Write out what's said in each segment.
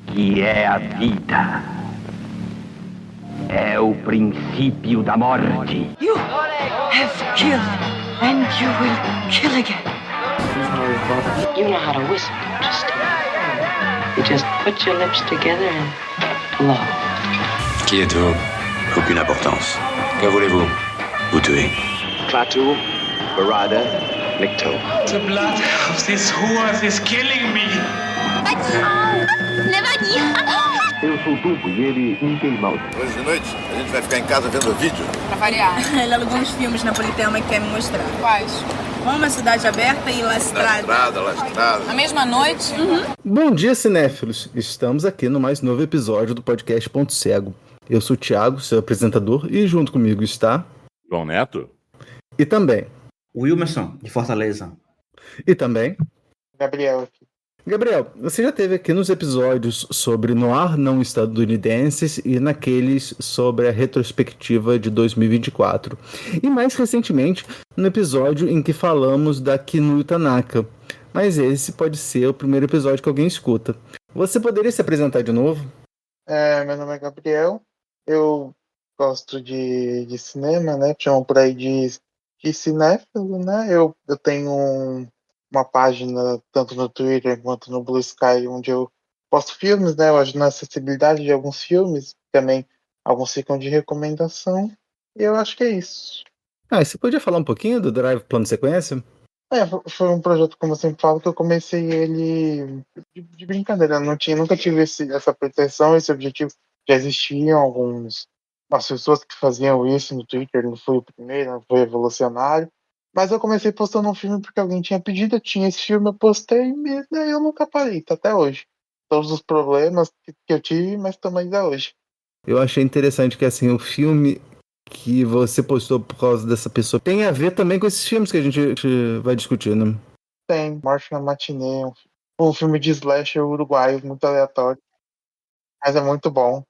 que é a vida. É o princípio da morte. You have killed and you will kill again. You know how to whistle, Christine. You just put your lips together and blow. Qui êtes-vous? Aucune importance. Que voulez-vous? Vous tuer. Klaatu, Barada, Nikto. The blood of these whores is killing me. Eu sou o Tubo e ele Mickey Mouse. Hoje de noite, a gente vai ficar em casa vendo vídeo. Pra variar. Ele alugou uns filmes na Politeama que quer me mostrar. Quais? Uma Cidade Aberta e Lastrada. Lastrada. Na mesma noite? Bom dia, cinéfilos! Estamos aqui no mais novo episódio do podcast Ponto Cego. Eu sou o Thiago, seu apresentador, e junto comigo está... João Neto? E também... Wilmerson, de Fortaleza. E também... Gabriel aqui. Gabriel, você já esteve aqui nos episódios sobre noir não estadunidenses e naqueles sobre a retrospectiva de 2024. E mais recentemente, no episódio em que falamos da Kinuyo Tanaka. Mas esse pode ser o primeiro episódio que alguém escuta. Você poderia se apresentar de novo? Meu nome é Gabriel. Eu gosto de cinema, né? Chamam por aí de cinéfilo, né? Eu tenho uma página tanto no Twitter quanto no Blue Sky onde eu posto filmes, né? Eu ajudo na acessibilidade de alguns filmes, também alguns ficam de recomendação. E eu acho que é isso. E você podia falar um pouquinho do Drive Plano Sequência? Foi um projeto, como eu sempre falo, que eu comecei ele de brincadeira. Eu nunca tive essa pretensão, esse objetivo. Já existiam algumas pessoas que faziam isso no Twitter, não foi o primeiro, não foi revolucionário. Mas eu comecei postando um filme porque alguém tinha pedido, eu tinha esse filme, eu postei e daí eu nunca parei, tá até hoje. Todos os problemas que eu tive, mas estamos ainda hoje. Eu achei interessante que assim, o filme que você postou por causa dessa pessoa tem a ver também com esses filmes que a gente vai discutir, né? Tem, Morte na Matinê, um filme de slasher uruguaio, muito aleatório, mas é muito bom.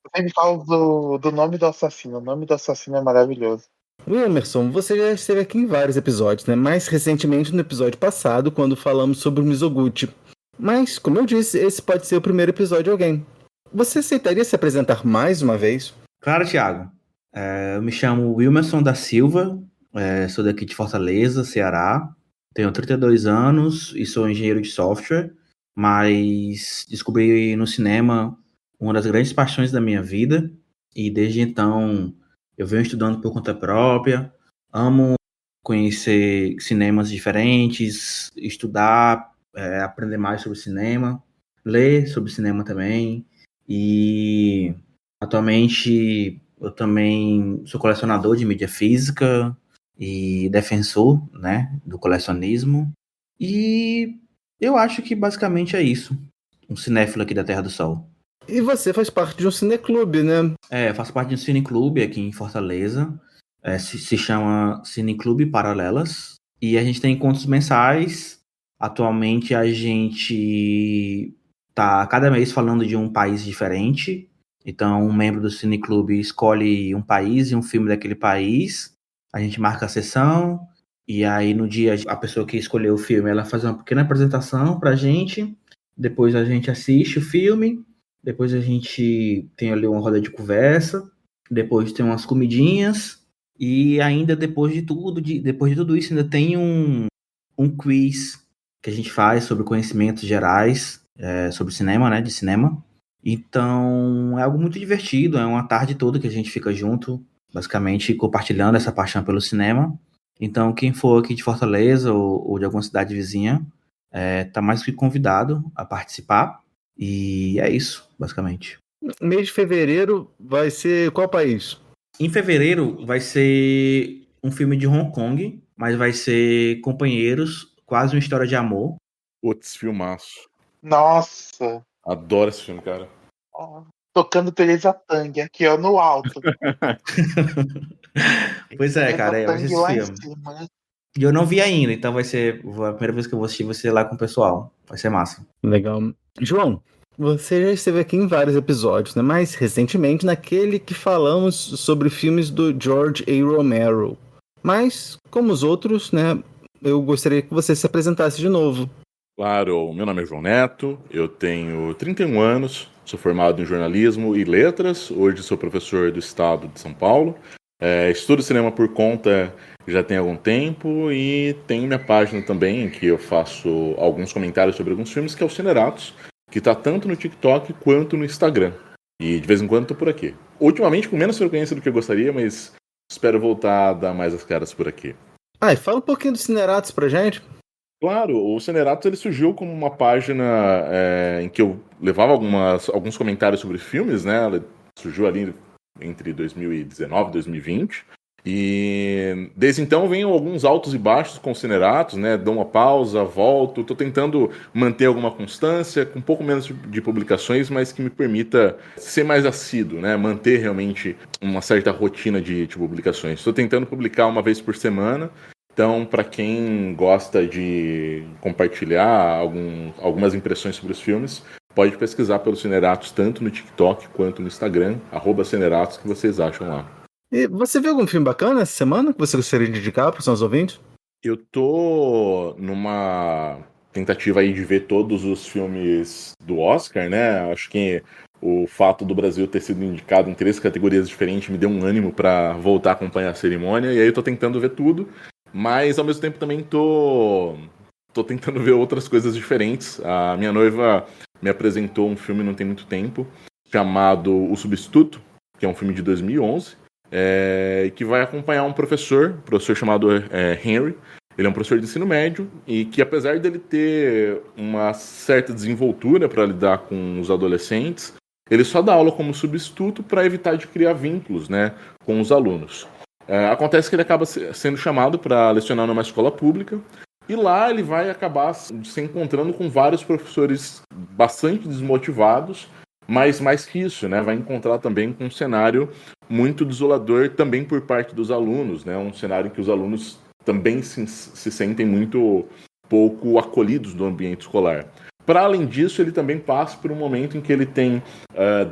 Eu sempre falo do nome do assassino, o nome do assassino é maravilhoso. Wilmerson, você já esteve aqui em vários episódios, né? Mais recentemente no episódio passado, quando falamos sobre o Mizoguchi. Mas, como eu disse, esse pode ser o primeiro episódio de alguém. Você aceitaria se apresentar mais uma vez? Claro, Thiago. Eu me chamo Wilmerson da Silva, sou daqui de Fortaleza, Ceará. Tenho 32 anos e sou engenheiro de software, mas descobri no cinema uma das grandes paixões da minha vida e desde então eu venho estudando por conta própria, amo conhecer cinemas diferentes, estudar, aprender mais sobre cinema, ler sobre cinema também. E atualmente eu também sou colecionador de mídia física e defensor, né, do colecionismo. E eu acho que basicamente é isso. Um cinéfilo aqui da Terra do Sol. E você faz parte de um cineclube, né? Eu faço parte de um cineclube aqui em Fortaleza. Se chama Cineclube Paralelas. E a gente tem encontros mensais. Atualmente a gente tá cada mês falando de um país diferente. Então um membro do cineclube escolhe um país e um filme daquele país. A gente marca a sessão. E aí no dia a pessoa que escolheu o filme, ela faz uma pequena apresentação pra gente. Depois a gente assiste o filme. Depois a gente tem ali uma roda de conversa, depois tem umas comidinhas, e ainda depois de tudo isso ainda tem um quiz que a gente faz sobre conhecimentos gerais, sobre cinema, né, de cinema. Então é algo muito divertido, é uma tarde toda que a gente fica junto, basicamente compartilhando essa paixão pelo cinema. Então quem for aqui de Fortaleza ou de alguma cidade vizinha, tá mais que convidado a participar. E é isso, basicamente. Mês de fevereiro vai ser qual país? Em fevereiro vai ser um filme de Hong Kong, mas vai ser Companheiros, quase uma história de amor. Putz, filmaço. Nossa! Adoro esse filme, cara. Tocando Teresa Tang aqui, ó, no alto. Pois é, cara, vai ser esse filme. Cima, né? E eu não vi ainda, então vai ser a primeira vez que eu vou assistir, vai ser lá com o pessoal. Vai ser massa. Legal. João, você já esteve aqui em vários episódios, né? Mais recentemente naquele que falamos sobre filmes do George A. Romero. Mas, como os outros, né? Eu gostaria que você se apresentasse de novo. Claro, meu nome é João Neto, eu tenho 31 anos, sou formado em jornalismo e letras, hoje sou professor do estado de São Paulo, estudo cinema por conta já tem algum tempo e tenho minha página também, em que eu faço alguns comentários sobre alguns filmes, que é o Cineratos, que está tanto no TikTok quanto no Instagram. E de vez em quando estou por aqui. Ultimamente com menos frequência do que eu gostaria, mas espero voltar a dar mais as caras por aqui. E fala um pouquinho do Cineratos pra gente. Claro, o Cineratos ele surgiu como uma página em que eu levava alguns comentários sobre filmes, né? Ela surgiu ali entre 2019 e 2020. E desde então venho alguns altos e baixos com o Cineratos, né? Dou uma pausa, volto. Estou tentando manter alguma constância, com um pouco menos de publicações, mas que me permita ser mais assíduo, né? Manter realmente uma certa rotina de publicações. Estou tentando publicar uma vez por semana. Então, para quem gosta de compartilhar algumas impressões sobre os filmes, pode pesquisar pelo Cineratos, tanto no TikTok quanto no Instagram, @Cineratos, que vocês acham lá. E você viu algum filme bacana essa semana que você gostaria de indicar para os nossos ouvintes? Eu tô numa tentativa aí de ver todos os filmes do Oscar, né? Acho que o fato do Brasil ter sido indicado em 3 categorias diferentes me deu um ânimo para voltar a acompanhar a cerimônia, e aí eu tô tentando ver tudo. Mas, ao mesmo tempo, também tô tentando ver outras coisas diferentes. A minha noiva me apresentou um filme não tem muito tempo, chamado O Substituto, que é um filme de 2011, que vai acompanhar um professor chamado Henry. Ele é um professor de ensino médio e que, apesar dele ter uma certa desenvoltura para lidar com os adolescentes, ele só dá aula como substituto para evitar de criar vínculos, né, com os alunos. Acontece que ele acaba sendo chamado para lecionar numa escola pública e lá ele vai acabar se encontrando com vários professores bastante desmotivados, mas mais que isso, né, vai encontrar também com um cenário muito desolador também por parte dos alunos, né, um cenário em que os alunos também se sentem muito pouco acolhidos no ambiente escolar. Para além disso, ele também passa por um momento em que ele tem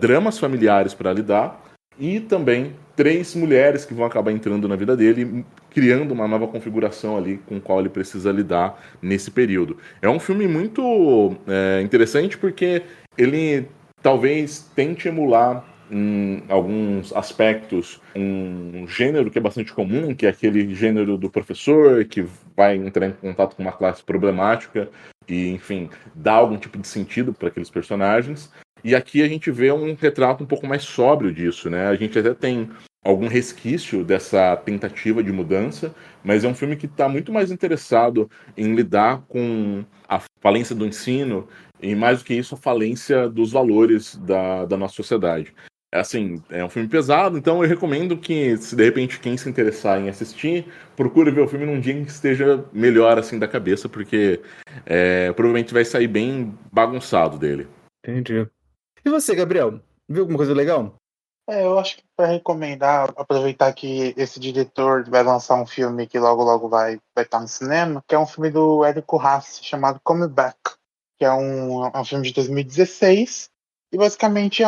dramas familiares para lidar e também 3 mulheres que vão acabar entrando na vida dele, criando uma nova configuração ali com a qual ele precisa lidar nesse período. É um filme muito interessante porque ele talvez tente emular em alguns aspectos um gênero que é bastante comum, que é aquele gênero do professor que vai entrar em contato com uma classe problemática e, enfim, dá algum tipo de sentido para aqueles personagens. E aqui a gente vê um retrato um pouco mais sóbrio disso, né? A gente até tem algum resquício dessa tentativa de mudança, mas é um filme que está muito mais interessado em lidar com a falência do ensino e, mais do que isso, a falência dos valores da nossa sociedade. Assim, é um filme pesado, então eu recomendo que, se de repente quem se interessar em assistir, procure ver o filme num dia em que esteja melhor assim da cabeça, porque provavelmente vai sair bem bagunçado dele. Entendi. E você, Gabriel? Viu alguma coisa legal? Eu acho que para recomendar, aproveitar que esse diretor vai lançar um filme que logo logo vai estar no cinema, que é um filme do Érico Haas, chamado Come Back, que é um filme de 2016, e basicamente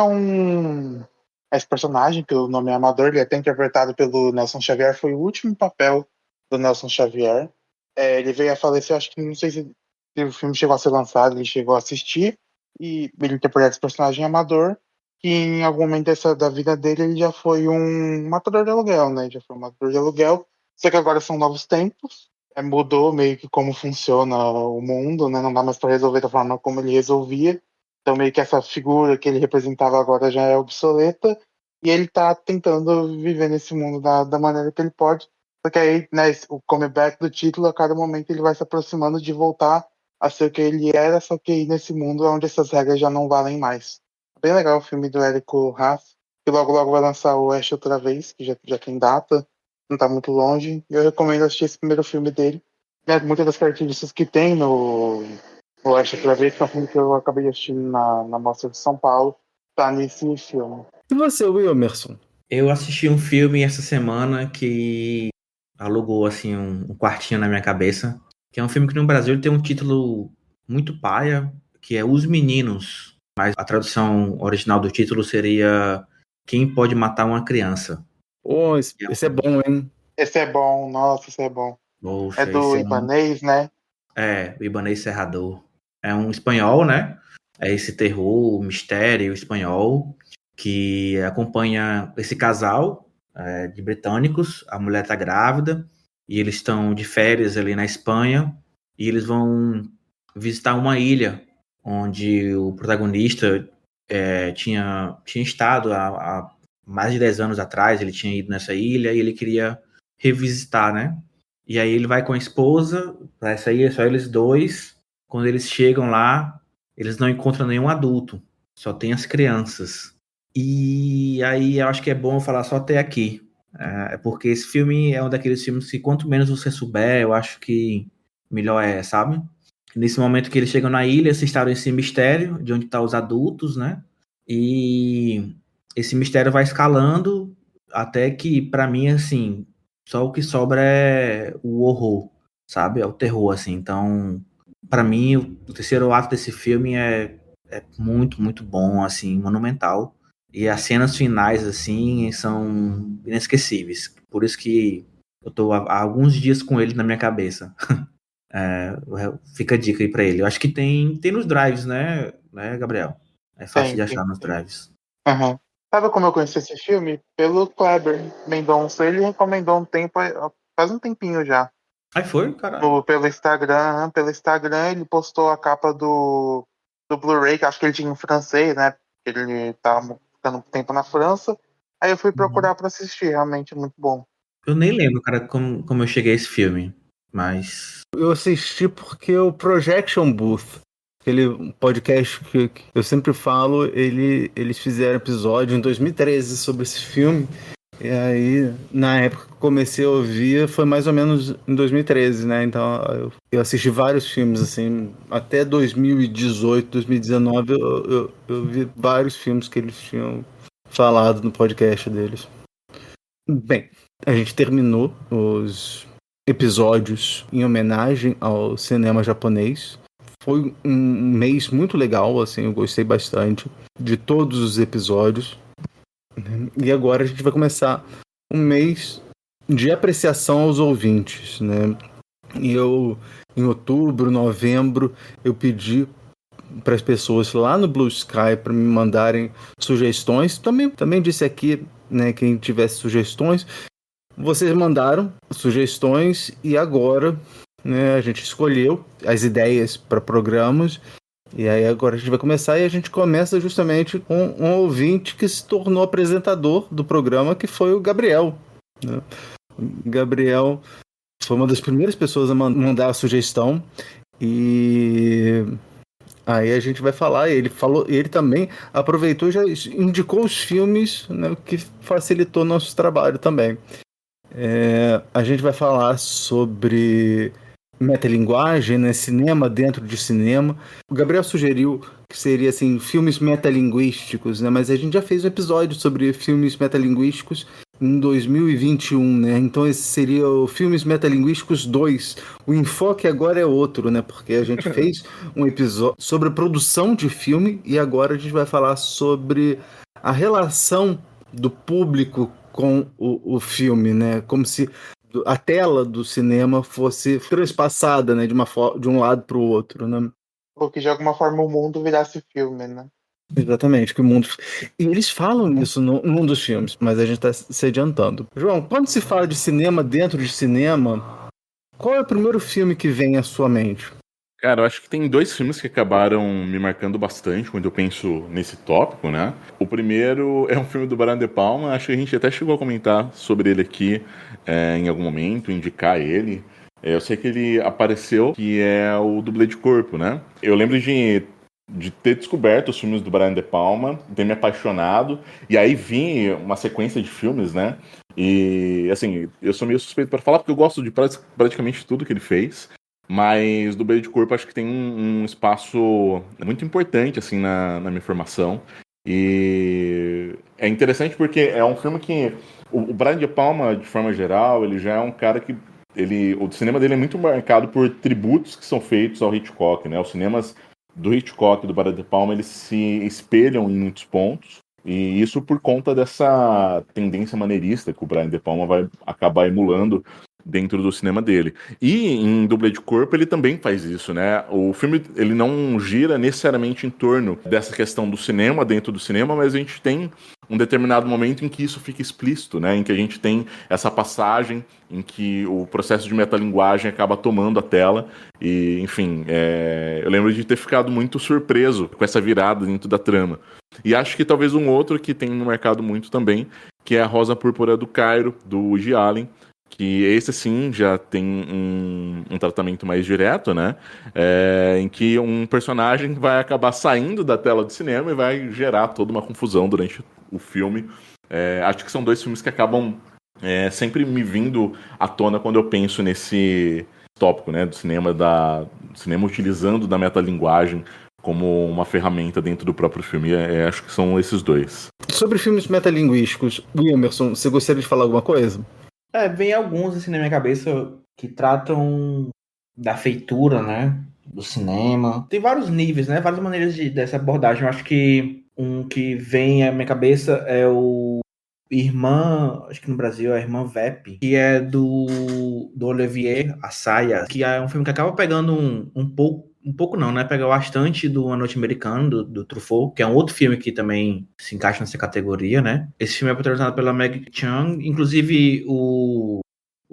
esse personagem, que o nome é Amador, ele é até interpretado pelo Nelson Xavier, foi o último papel do Nelson Xavier. Ele veio a falecer, acho que não sei se o filme chegou a ser lançado, ele chegou a assistir, e ele interpreta esse personagem Amador, que em algum momento da vida dele ele já foi um matador de aluguel, né? Já foi um matador de aluguel, só que agora são novos tempos, mudou meio que como funciona o mundo, né? Não dá mais para resolver da forma como ele resolvia. Então meio que essa figura que ele representava agora já é obsoleta, e ele tá tentando viver nesse mundo da maneira que ele pode. Só que aí, né, o comeback do título, a cada momento ele vai se aproximando de voltar a ser o que ele era, só que aí nesse mundo onde essas regras já não valem mais. Bem legal o filme do Érico Haas, que logo logo vai lançar o Ash outra vez, que já tem data, não tá muito longe. Eu recomendo assistir esse primeiro filme dele. Muitas das características que tem no Ash outra vez, que é um filme que eu acabei assistindo na Mostra de São Paulo, tá nesse filme. E você, Wilmerson? Eu assisti um filme essa semana que alugou assim um quartinho na minha cabeça, que é um filme que no Brasil tem um título muito paia, que é Os Meninos, mas a tradução original do título seria Quem Pode Matar uma Criança. Esse é bom, hein? Esse é bom, nossa, esse é bom. Poxa, é do Ibanez, né? O Ibanez Serrador. é um espanhol, né? É esse terror, mistério espanhol, que acompanha esse casal de britânicos. A mulher tá grávida e eles estão de férias ali na Espanha e eles vão visitar uma ilha onde o protagonista tinha estado há mais de 10 anos atrás. Ele tinha ido nessa ilha e ele queria revisitar, né? E aí ele vai com a esposa para essa ilha, só eles dois. Quando eles chegam lá, eles não encontram nenhum adulto, só tem as crianças. E aí eu acho que é bom eu falar só até aqui, porque esse filme é um daqueles filmes que quanto menos você souber, eu acho que melhor sabe? Nesse momento que eles chegam na ilha, se instalam esse mistério de onde estão os adultos, né? E esse mistério vai escalando até que, pra mim, assim, só o que sobra é o horror, sabe? É o terror, assim. Então, pra mim, o terceiro ato desse filme é muito, muito bom, assim, monumental. E as cenas finais, assim, são inesquecíveis. Por isso que eu tô há alguns dias com ele na minha cabeça. Fica a dica aí pra ele. Eu acho que tem nos drives, né, Gabriel? É fácil de achar nos drives. Uhum. Sabe como eu conheci esse filme? Pelo Kleber Mendonça. Ele recomendou faz um tempinho já. Aí foi, caralho. Pelo Instagram ele postou a capa do Blu-ray, que acho que ele tinha em francês, né? Porque ele tava ficando tempo na França. Aí eu fui procurar pra assistir, realmente muito bom. Eu nem lembro, cara, como eu cheguei a esse filme, mas... Eu assisti porque o Projection Booth, aquele podcast que eu sempre falo, eles fizeram episódio em 2013 sobre esse filme. E aí, na época que eu comecei a ouvir, foi mais ou menos em 2013, né? Então, eu assisti vários filmes, assim, até 2018, 2019, eu vi vários filmes que eles tinham falado no podcast deles. Bem, a gente terminou os episódios em homenagem ao cinema japonês. Foi um mês muito legal, assim, eu gostei bastante de todos os episódios. E agora a gente vai começar um mês de apreciação aos ouvintes, né? E eu, em outubro, novembro, eu pedi para as pessoas lá no Blue Sky para me mandarem sugestões. Também disse aqui, né, quem tivesse sugestões. Vocês mandaram sugestões e agora, né, a gente escolheu as ideias para programas. E aí agora a gente vai começar e a gente começa justamente com um ouvinte que se tornou apresentador do programa, que foi o Gabriel, né? O Gabriel foi uma das primeiras pessoas a mandar a sugestão e aí a gente vai falar. Ele também aproveitou e já indicou os filmes, né, o que facilitou nosso trabalho também. A gente vai falar sobre metalinguagem, né? Cinema dentro de cinema. O Gabriel sugeriu que seria assim, filmes metalinguísticos, né? Mas a gente já fez um episódio sobre filmes metalinguísticos em 2021, né? Então esse seria o Filmes Metalinguísticos 2. O enfoque agora é outro, né? Porque a gente fez um episódio sobre a produção de filme e agora a gente vai falar sobre a relação do público com o filme, né? Como se a tela do cinema fosse transpassada, né, de um lado para o outro, né? Porque de alguma forma o mundo virasse filme, né? Exatamente, que o mundo... E eles falam isso num dos filmes, mas a gente está se adiantando. João, quando se fala de cinema dentro de cinema, qual é o primeiro filme que vem à sua mente? Cara, eu acho que tem dois filmes que acabaram me marcando bastante quando eu penso nesse tópico, né? O primeiro é um filme do Brian De Palma, acho que a gente até chegou a comentar sobre ele aqui em algum momento, indicar ele. Eu sei que ele apareceu, que é o Dublê de Corpo, né? Eu lembro de ter descoberto os filmes do Brian De Palma, ter me apaixonado, e aí vi uma sequência de filmes, né? E, assim, eu sou meio suspeito para falar, porque eu gosto de praticamente tudo que ele fez. Mas Dublê de Corpo acho que tem um espaço muito importante assim na minha formação. E é interessante porque é um filme que o Brian De Palma, de forma geral, ele já é um cara que o cinema dele é muito marcado por tributos que são feitos ao Hitchcock, né? Os cinemas do Hitchcock e do Brian De Palma, eles se espelham em muitos pontos. E isso por conta dessa tendência maneirista que o Brian De Palma vai acabar emulando dentro do cinema dele. E em Dublê de Corpo ele também faz isso, né? O filme ele não gira necessariamente em torno dessa questão do cinema, dentro do cinema, mas a gente tem um determinado momento em que isso fica explícito, né? Em que a gente tem essa passagem em que o processo de metalinguagem acaba tomando a tela e, enfim, eu lembro de ter ficado muito surpreso com essa virada dentro da trama. E acho que talvez um outro que tem no mercado muito também, que é a Rosa Púrpura do Cairo, do Woody Allen, que esse sim já tem um tratamento mais direto, né? Em que um personagem vai acabar saindo da tela do cinema e vai gerar toda uma confusão durante o filme. Acho que são dois filmes que acabam sempre me vindo à tona quando eu penso nesse tópico, né? Do cinema utilizando da metalinguagem como uma ferramenta dentro do próprio filme. Acho que são esses dois. Sobre filmes metalinguísticos, Wilmerson, você gostaria de falar alguma coisa? Vem alguns assim na minha cabeça que tratam da feitura, né, do cinema. Tem vários níveis, né, várias maneiras dessa abordagem. Eu acho que um que vem à minha cabeça é o Irmã, acho que no Brasil é a Irmã Vep, que é do Olivier Assayas, que é um filme que acaba pegando um pouco não, né? Pega bastante do A Noite Americana, do Truffaut, que é um outro filme que também se encaixa nessa categoria, né? Esse filme é protagonizado pela Meg Chan, inclusive o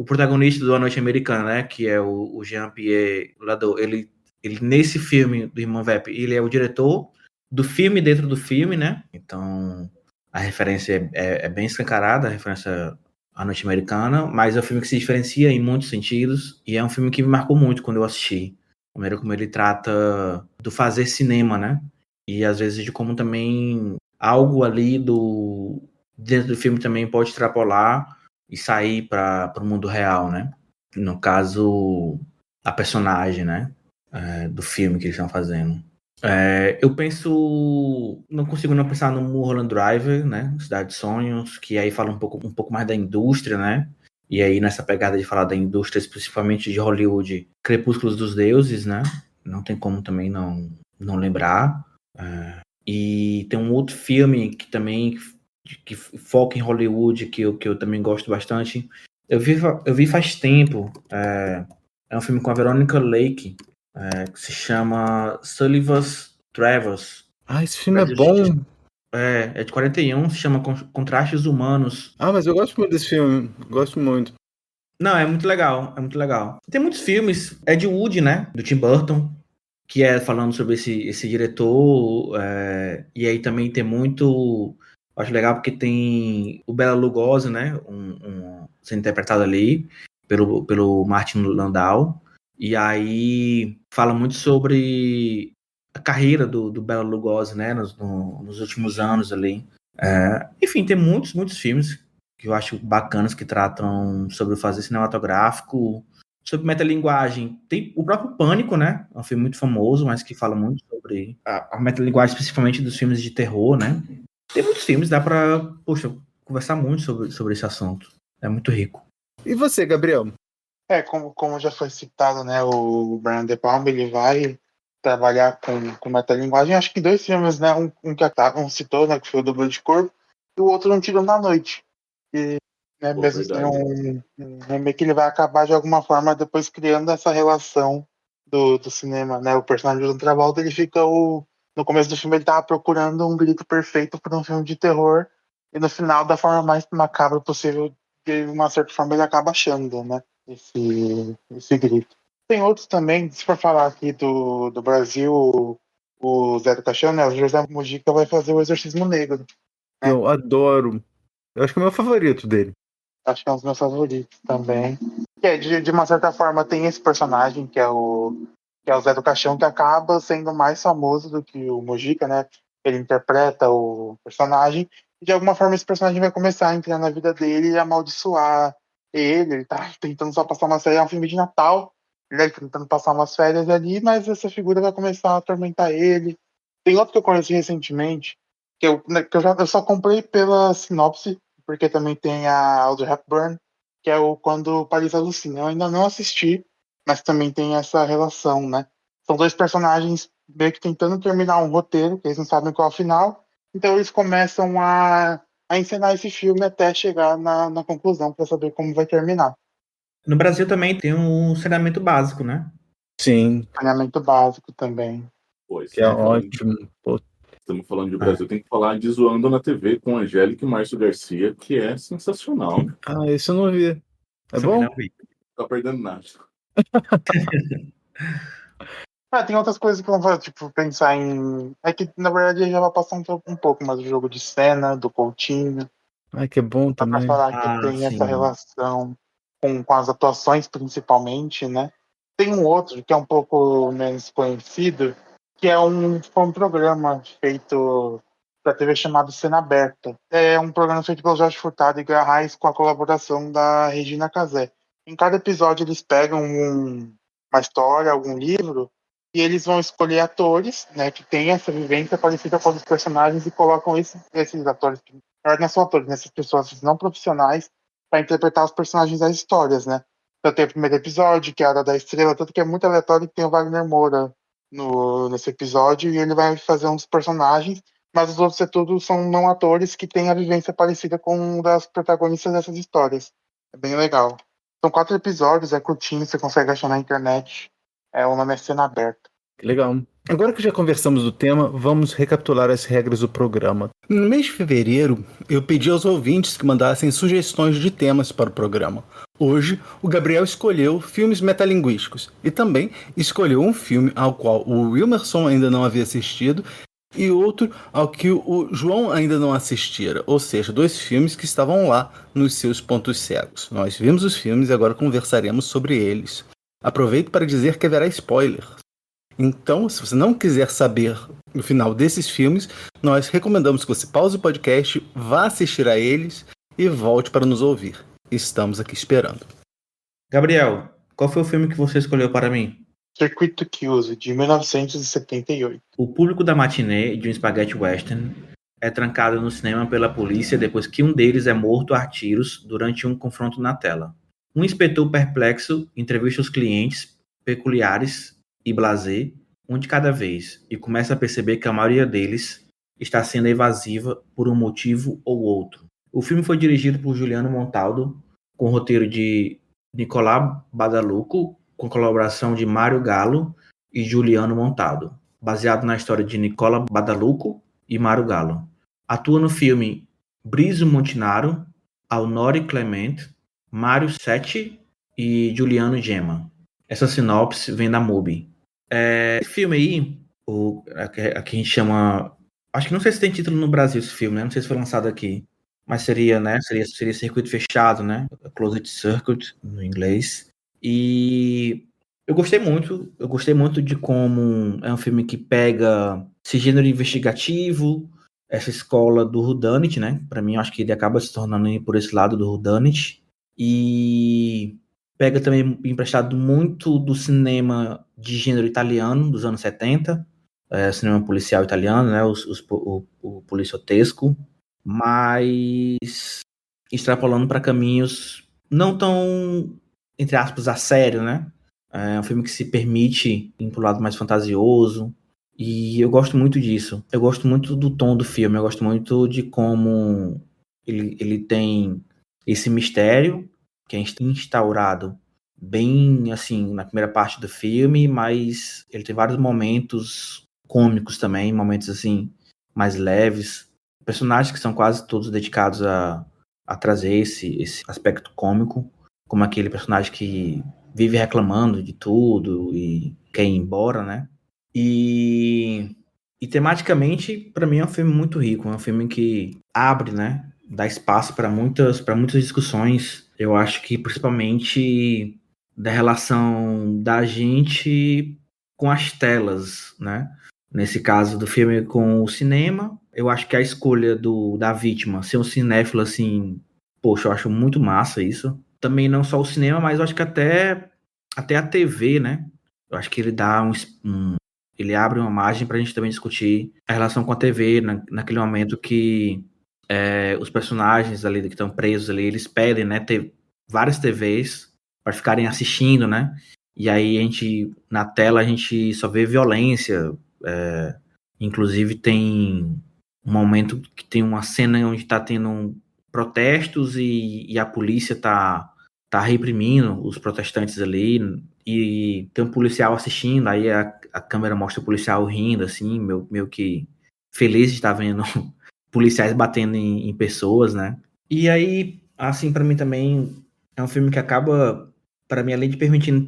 protagonista do A Noite Americana, né? Que é o Jean-Pierre Jeunet, ele nesse filme do Irmão Vep, ele é o diretor do filme dentro do filme, né? Então a referência é bem escancarada, a referência à Noite Americana, mas é um filme que se diferencia em muitos sentidos e é um filme que me marcou muito quando eu assisti. A maneira como ele trata do fazer cinema, né? E às vezes de como também algo ali dentro do filme também pode extrapolar e sair para o mundo real, né? No caso, a personagem, né? Do filme que eles estão fazendo. Eu penso... Não consigo não pensar no Mulholland Drive, né? Cidade de Sonhos, que aí fala um pouco mais da indústria, né? E aí, nessa pegada de falar da indústria, especificamente de Hollywood, Crepúsculos dos Deuses, né? Não tem como também não lembrar. E tem um outro filme que também que foca em Hollywood, que eu também gosto bastante. Eu vi faz tempo. É um filme com a Veronica Lake, que se chama Sullivan's Travels. Esse filme é bom. É de 41, se chama Contrastes Humanos. Mas eu gosto muito desse filme, gosto muito. Não, é muito legal, é muito legal. Tem muitos filmes, Ed Wood, né, do Tim Burton, que é falando sobre esse diretor, e aí também tem muito, acho legal porque tem o Bela Lugosi, né, sendo interpretado ali pelo Martin Landau, e aí fala muito sobre a carreira do Bela Lugosi, né, nos últimos anos ali. Enfim, tem muitos filmes que eu acho bacanas que tratam sobre o fazer cinematográfico, sobre metalinguagem. Tem o próprio Pânico, né, é um filme muito famoso, mas que fala muito sobre a metalinguagem, especificamente dos filmes de terror, né. Tem muitos filmes, dá pra, conversar muito sobre esse assunto. É muito rico. E você, Gabriel? Como já foi citado, né, o Brian De Palma, ele vai trabalhar com metalinguagem, acho que 2 filmes, né, um que um citou, né, que foi o Dublê de Corpo, e o outro Um Tiro na Noite, e, né, mesmo sendo um remake, ele vai acabar de alguma forma depois criando essa relação do cinema, né, o personagem do Travolta, ele fica no começo do filme ele tava procurando um grito perfeito para um filme de terror, e no final, da forma mais macabra possível, de uma certa forma ele acaba achando, né, esse grito. Tem outros também, se for falar aqui do Brasil, o Zé do Caixão, né? O José Mujica vai fazer o Exorcismo Negro. Né? Eu adoro. Eu acho que é o meu favorito dele. Acho que é um dos meus favoritos também. De uma certa forma, tem esse personagem, que é o Zé do Caixão, que acaba sendo mais famoso do que o Mujica, né? Ele interpreta o personagem, e de alguma forma esse personagem vai começar a entrar na vida dele e amaldiçoar ele tá tentando só passar uma série, é um filme de Natal, ele tentando passar umas férias ali, mas essa figura vai começar a atormentar ele. Tem outro que eu conheci recentemente, que eu só comprei pela sinopse, porque também tem a Audrey Hepburn, que é o Quando Paris Alucina. Eu ainda não assisti, mas também tem essa relação, né? São 2 personagens meio que tentando terminar um roteiro, que eles não sabem qual é o final, então eles começam a encenar esse filme até chegar na conclusão para saber como vai terminar. No Brasil também tem um saneamento básico, né? Sim. Saneamento básico também. Pô, Que é ótimo. Pô. Estamos falando de Brasil, tem que falar de Zoando na TV com Angélica e Márcio Garcia, que é sensacional. Ah, esse eu não vi. É bom? Não tá perdendo nada. Tem outras coisas que vão fazer, tipo, pensar em. É que, na verdade, já vai passar um pouco mais do jogo de cena, do Coutinho. Ai, que bom Dá pra também. falar que tem essa relação com as atuações, principalmente, né? Tem um outro que é um pouco menos conhecido, que foi um programa feito da TV chamado Cena Aberta. É um programa feito pelo Jorge Furtado e Guia Reis com a colaboração da Regina Casé. Em cada episódio eles pegam uma história, algum livro, e eles vão escolher atores, né, que têm essa vivência parecida com os personagens e colocam esses atores, não são atores, né, essas pessoas não profissionais, para interpretar os personagens das histórias, né. Então tem o primeiro episódio, que é a Hora da Estrela, tanto que é muito aleatório, que tem o Wagner Moura nesse episódio, e ele vai fazer um dos personagens, mas os outros são não atores que têm a vivência parecida com um das protagonistas dessas histórias. É bem legal. São 4 episódios, é curtinho, você consegue achar na internet. O nome é Cena Aberta. Legal. Agora que já conversamos do tema, vamos recapitular as regras do programa. No mês de fevereiro, eu pedi aos ouvintes que mandassem sugestões de temas para o programa. Hoje, o Gabriel escolheu filmes metalinguísticos e também escolheu um filme ao qual o Wilmerson ainda não havia assistido e outro ao que o João ainda não assistira, ou seja, 2 filmes que estavam lá nos seus pontos cegos. Nós vimos os filmes e agora conversaremos sobre eles. Aproveito para dizer que haverá spoiler. Então, se você não quiser saber o final desses filmes, nós recomendamos que você pause o podcast, vá assistir a eles e volte para nos ouvir. Estamos aqui esperando. Gabriel, qual foi o filme que você escolheu para mim? Circuito Kill, de 1978. O público da matinê de um spaghetti western é trancado no cinema pela polícia depois que um deles é morto a tiros durante um confronto na tela. Um inspetor perplexo entrevista os clientes peculiares e blasé, um de cada vez, e começa a perceber que a maioria deles está sendo evasiva por um motivo ou outro. O filme foi dirigido por Juliano Montaldo, com o roteiro de Nicolás Badalucco, com colaboração de Mário Gallo e Juliano Montaldo, baseado na história de Nicola Badalucco e Mário Gallo. Atua no filme Brizo Montinaro, Aunori Clement, Mário Setti e Juliano Gemma. Essa sinopse vem da MUBI. Esse filme aí, aqui a gente chama... Acho que não sei se tem título no Brasil esse filme, né? Não sei se foi lançado aqui. Mas seria, né? Seria circuito fechado, né? Closed Circuit, no inglês. E eu gostei muito de como é um filme que pega esse gênero investigativo, essa escola do whodunit, né? Para mim, eu acho que ele acaba se tornando por esse lado do whodunit. E pega também emprestado muito do cinema de gênero italiano dos anos 70, cinema policial italiano, né? O policiotesco, mas extrapolando para caminhos não tão, entre aspas, a sério, né? É um filme que se permite ir pro lado mais fantasioso, e eu gosto muito disso. Eu gosto muito do tom do filme, eu gosto muito de como ele tem esse mistério que é instaurado bem, assim, na primeira parte do filme, mas ele tem vários momentos cômicos também, momentos, assim, mais leves. Personagens que são quase todos dedicados a trazer esse aspecto cômico, como aquele personagem que vive reclamando de tudo e quer ir embora, né? E tematicamente, para mim, é um filme muito rico, é um filme que abre, né? Dá espaço para muitas discussões. Eu acho que principalmente da relação da gente com as telas, né? Nesse caso do filme com o cinema, eu acho que a escolha da vítima ser um cinéfilo, assim, poxa, eu acho muito massa isso. Também não só o cinema, mas eu acho que até a TV, né? Eu acho que ele dá ele abre uma margem pra gente também discutir a relação com a TV, naquele momento que os personagens ali que estão presos ali, eles pedem, né, ter várias TVs para ficarem assistindo, né? E aí na tela a gente só vê violência. Inclusive tem um momento que tem uma cena onde tá tendo protestos e a polícia tá tá reprimindo os protestantes ali, e tem um policial assistindo, aí a câmera mostra o policial rindo, assim, meio que feliz de estar vendo policiais batendo em pessoas, né? E aí, assim, pra mim também é um filme que acaba, pra mim, além de permitindo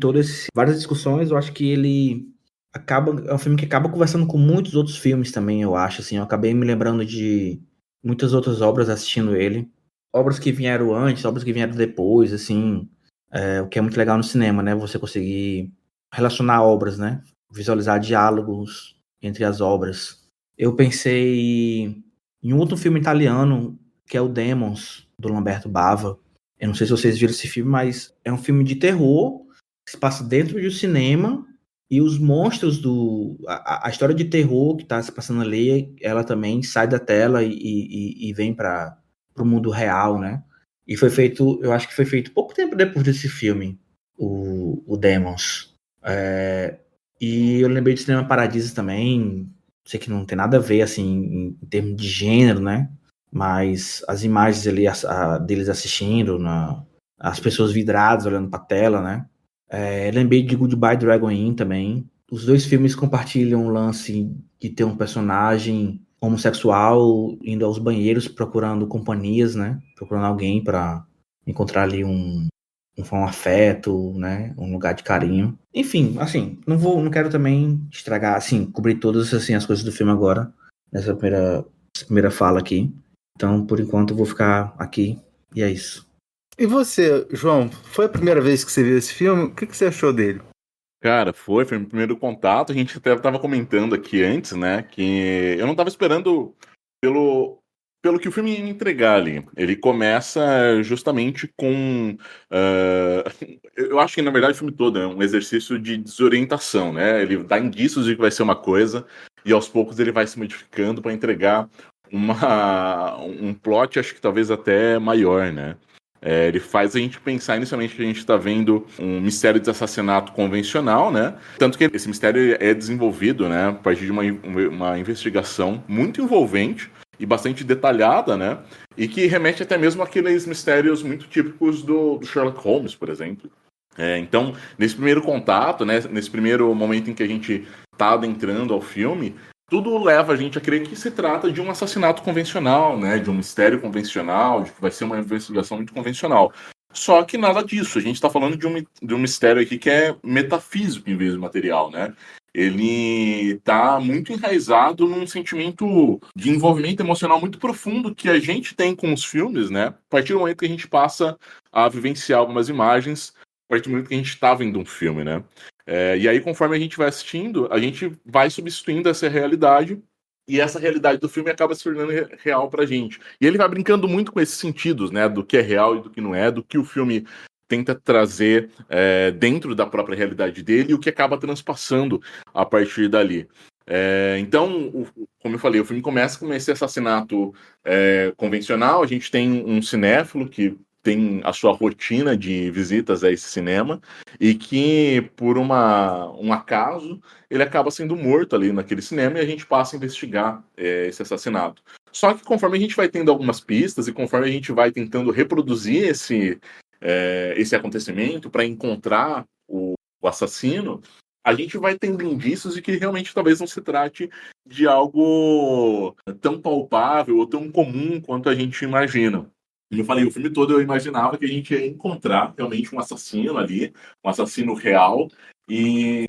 várias discussões, eu acho que ele é um filme que acaba conversando com muitos outros filmes também, eu acho, assim, eu acabei me lembrando de muitas outras obras assistindo ele, obras que vieram antes, obras que vieram depois, assim, o que é muito legal no cinema, né, você conseguir relacionar obras, né, visualizar diálogos entre as obras. Eu pensei em um outro filme italiano, que é o Demons, do Lamberto Bava. Eu não sei se vocês viram esse filme, mas é um filme de terror que se passa dentro de um cinema, e os monstros a história de terror que está se passando ali, ela também sai da tela e vem para o mundo real, né? E foi feito, eu acho que foi feito pouco tempo depois desse filme, o Demons. E eu lembrei de Cinema Paradiso também, sei que não tem nada a ver, assim, em termos de gênero, né? Mas as imagens ali deles assistindo, as pessoas vidradas olhando para a tela, né? Lembrei de Goodbye Dragon Inn também. Os dois filmes compartilham um lance de ter um personagem homossexual indo aos banheiros procurando companhias, né? Procurando alguém para encontrar ali um afeto, né? Um lugar de carinho. Enfim, assim, não quero também estragar, assim, cobrir todas assim, as coisas do filme agora, nessa primeira fala aqui. Então, por enquanto, eu vou ficar aqui e é isso. E você, João, foi a primeira vez que você viu esse filme? O que você achou dele? Cara, foi meu primeiro contato. A gente até estava comentando aqui antes, né, que eu não estava esperando pelo que o filme ia me entregar ali. Ele começa justamente com... eu acho que, na verdade, o filme todo é um exercício de desorientação, né? Ele dá indícios de que vai ser uma coisa e, aos poucos, ele vai se modificando para entregar um plot, acho que talvez até maior, né? Ele faz a gente pensar inicialmente que a gente está vendo um mistério de assassinato convencional, né? Tanto que esse mistério é desenvolvido, né, a partir de uma investigação muito envolvente e bastante detalhada, né? E que remete até mesmo àqueles mistérios muito típicos do Sherlock Holmes, por exemplo. Então, nesse primeiro contato, né, nesse primeiro momento em que a gente está adentrando ao filme, tudo leva a gente a crer que se trata de um assassinato convencional, né, de um mistério convencional, de que vai ser uma investigação muito convencional. Só que nada disso, a gente está falando de um mistério aqui que é metafísico em vez de material, né? Ele está muito enraizado num sentimento de envolvimento emocional muito profundo que a gente tem com os filmes, né? A partir do momento que a gente passa a vivenciar algumas imagens, a partir do momento que a gente está vendo um filme, né? E aí, conforme a gente vai assistindo, a gente vai substituindo essa realidade e essa realidade do filme acaba se tornando real pra gente. E ele vai brincando muito com esses sentidos, né? Do que é real e do que não é, do que o filme tenta trazer dentro da própria realidade dele e o que acaba transpassando a partir dali. Então, como eu falei, o filme começa com esse assassinato convencional. A gente tem um cinéfilo que tem a sua rotina de visitas a esse cinema e que, por um acaso, ele acaba sendo morto ali naquele cinema e a gente passa a investigar esse assassinato. Só que conforme a gente vai tendo algumas pistas e conforme a gente vai tentando reproduzir esse acontecimento para encontrar o assassino, a gente vai tendo indícios de que realmente talvez não se trate de algo tão palpável ou tão comum quanto a gente imagina. Como eu falei, o filme todo eu imaginava que a gente ia encontrar realmente um assassino ali, um assassino real, e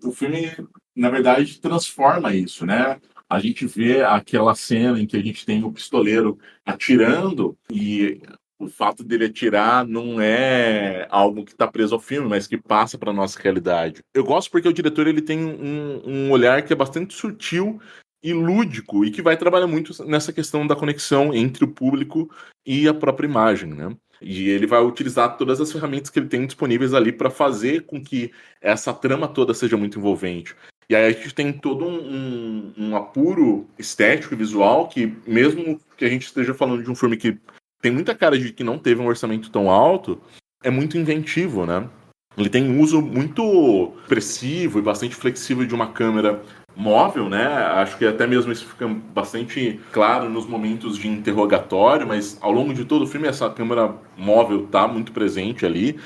o filme, na verdade, transforma isso, né? A gente vê aquela cena em que a gente tem o pistoleiro atirando, e o fato dele atirar não é algo que está preso ao filme, mas que passa para a nossa realidade. Eu gosto porque o diretor ele tem um olhar que é bastante sutil e lúdico, e que vai trabalhar muito nessa questão da conexão entre o público e a própria imagem, né? E ele vai utilizar todas as ferramentas que ele tem disponíveis ali para fazer com que essa trama toda seja muito envolvente. E aí a gente tem todo um apuro estético e visual que, mesmo que a gente esteja falando de um filme que tem muita cara de que não teve um orçamento tão alto, é muito inventivo, né? Ele tem um uso muito expressivo e bastante flexível de uma câmera móvel, né? Acho que até mesmo isso fica bastante claro nos momentos de interrogatório, mas ao longo de todo o filme essa câmera móvel tá muito presente ali.